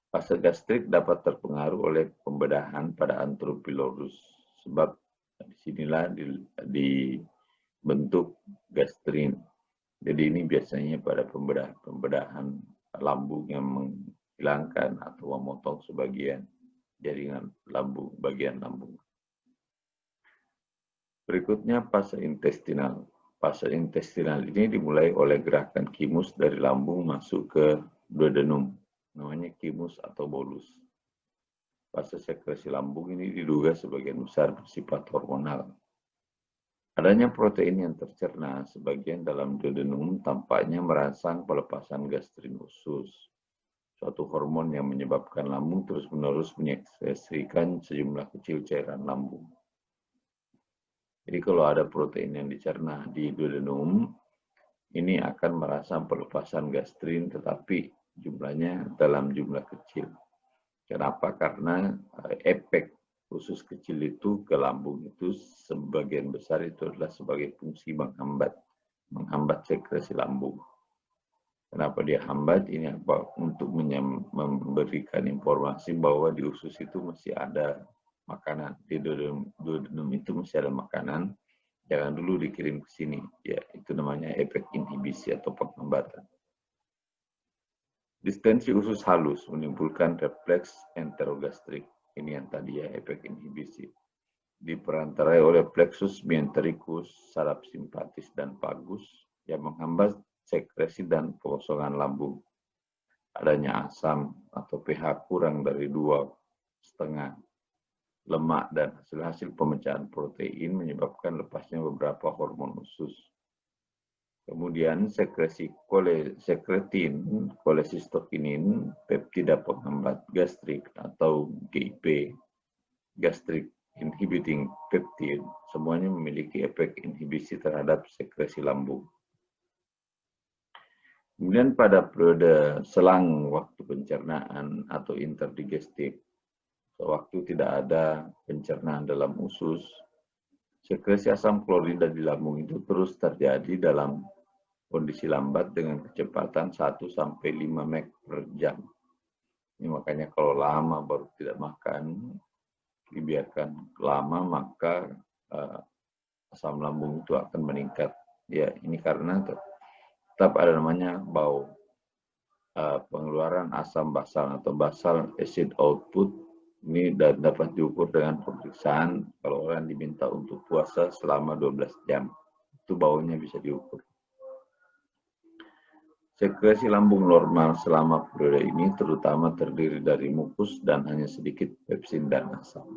Fase gastrik dapat terpengaruh oleh pembedahan pada antrum pylorus, sebab disinilah dibentuk gastrin. Jadi ini biasanya pada pembedahan lambung yang menghilangkan atau memotong sebagian jaringan lambung, bagian lambung. Berikutnya fase intestinal. Fase intestinal ini dimulai oleh gerakan kimus dari lambung masuk ke duodenum, namanya kimus atau bolus. Fase sekresi lambung ini diduga sebagian besar bersifat hormonal. Adanya protein yang tercerna sebagian dalam duodenum tampaknya merangsang pelepasan gastrin usus, suatu hormon yang menyebabkan lambung terus-menerus menyekresikan sejumlah kecil cairan lambung. Jadi kalau ada protein yang dicerna di duodenum, ini akan merangsang pelepasan gastrin tetapi jumlahnya dalam jumlah kecil. Kenapa? Karena efek usus kecil itu ke lambung itu sebagian besar itu adalah sebagai fungsi menghambat sekresi lambung. Kenapa dia hambat? Ini apa? Untuk memberikan informasi bahwa di usus itu masih ada makanan, di duodenum itu masih ada makanan. Jangan dulu dikirim ke sini. Ya, itu namanya efek inhibisi atau penghambatan. Distensi usus halus menimbulkan refleks enterogastrik. Ini yang tadi ya, efek inhibisi. Diperantarai oleh plexus mesentericus, saraf simpatis, dan vagus yang menghambat sekresi dan pengosongan lambung. Adanya asam atau pH kurang dari 2,5, lemak, dan hasil-hasil pemecahan protein menyebabkan lepasnya beberapa hormon usus. Kemudian sekresi sekretin, kolesistokinin, peptida penghambat gastrik atau GIP, gastric inhibiting peptide, semuanya memiliki efek inhibisi terhadap sekresi lambung. Kemudian pada periode selang waktu pencernaan atau interdigestif, sewaktu tidak ada pencernaan dalam usus, sekresi asam klorida di lambung itu terus terjadi dalam kondisi lambat dengan kecepatan 1-5 mg per jam. Ini makanya kalau lama baru tidak makan, dibiarkan lama maka asam lambung itu akan meningkat. Ya, ini karena tetap ada namanya bau. Pengeluaran asam basal atau basal acid output ini dapat diukur dengan pemeriksaan kalau orang diminta untuk puasa selama 12 jam. Itu baunya bisa diukur. Sekresi lambung normal selama periode ini terutama terdiri dari mukus dan hanya sedikit pepsin dan asam.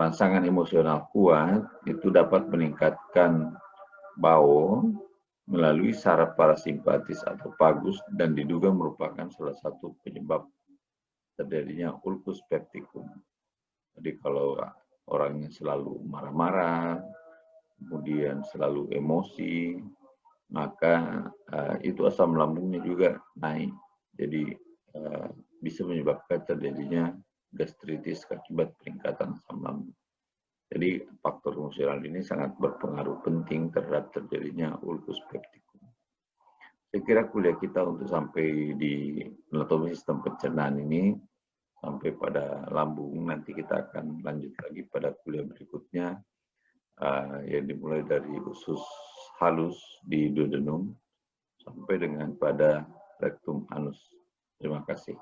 Rangsangan emosional kuat itu dapat meningkatkan bau melalui saraf parasimpatis atau vagus dan diduga merupakan salah satu penyebab terjadinya ulcus pepticum. Jadi kalau orangnya selalu marah-marah, kemudian selalu emosi, maka itu asam lambungnya juga naik. Jadi bisa menyebabkan terjadinya gastritis akibat peningkatan asam lambung. Jadi faktor emosional ini sangat berpengaruh penting terhadap terjadinya ulcus pepticum. Saya kira kuliah kita untuk sampai di anatomi sistem pencernaan ini sampai pada lambung, nanti kita akan lanjut lagi pada kuliah berikutnya yang dimulai dari usus halus di duodenum sampai dengan pada rectum anus. Terima kasih.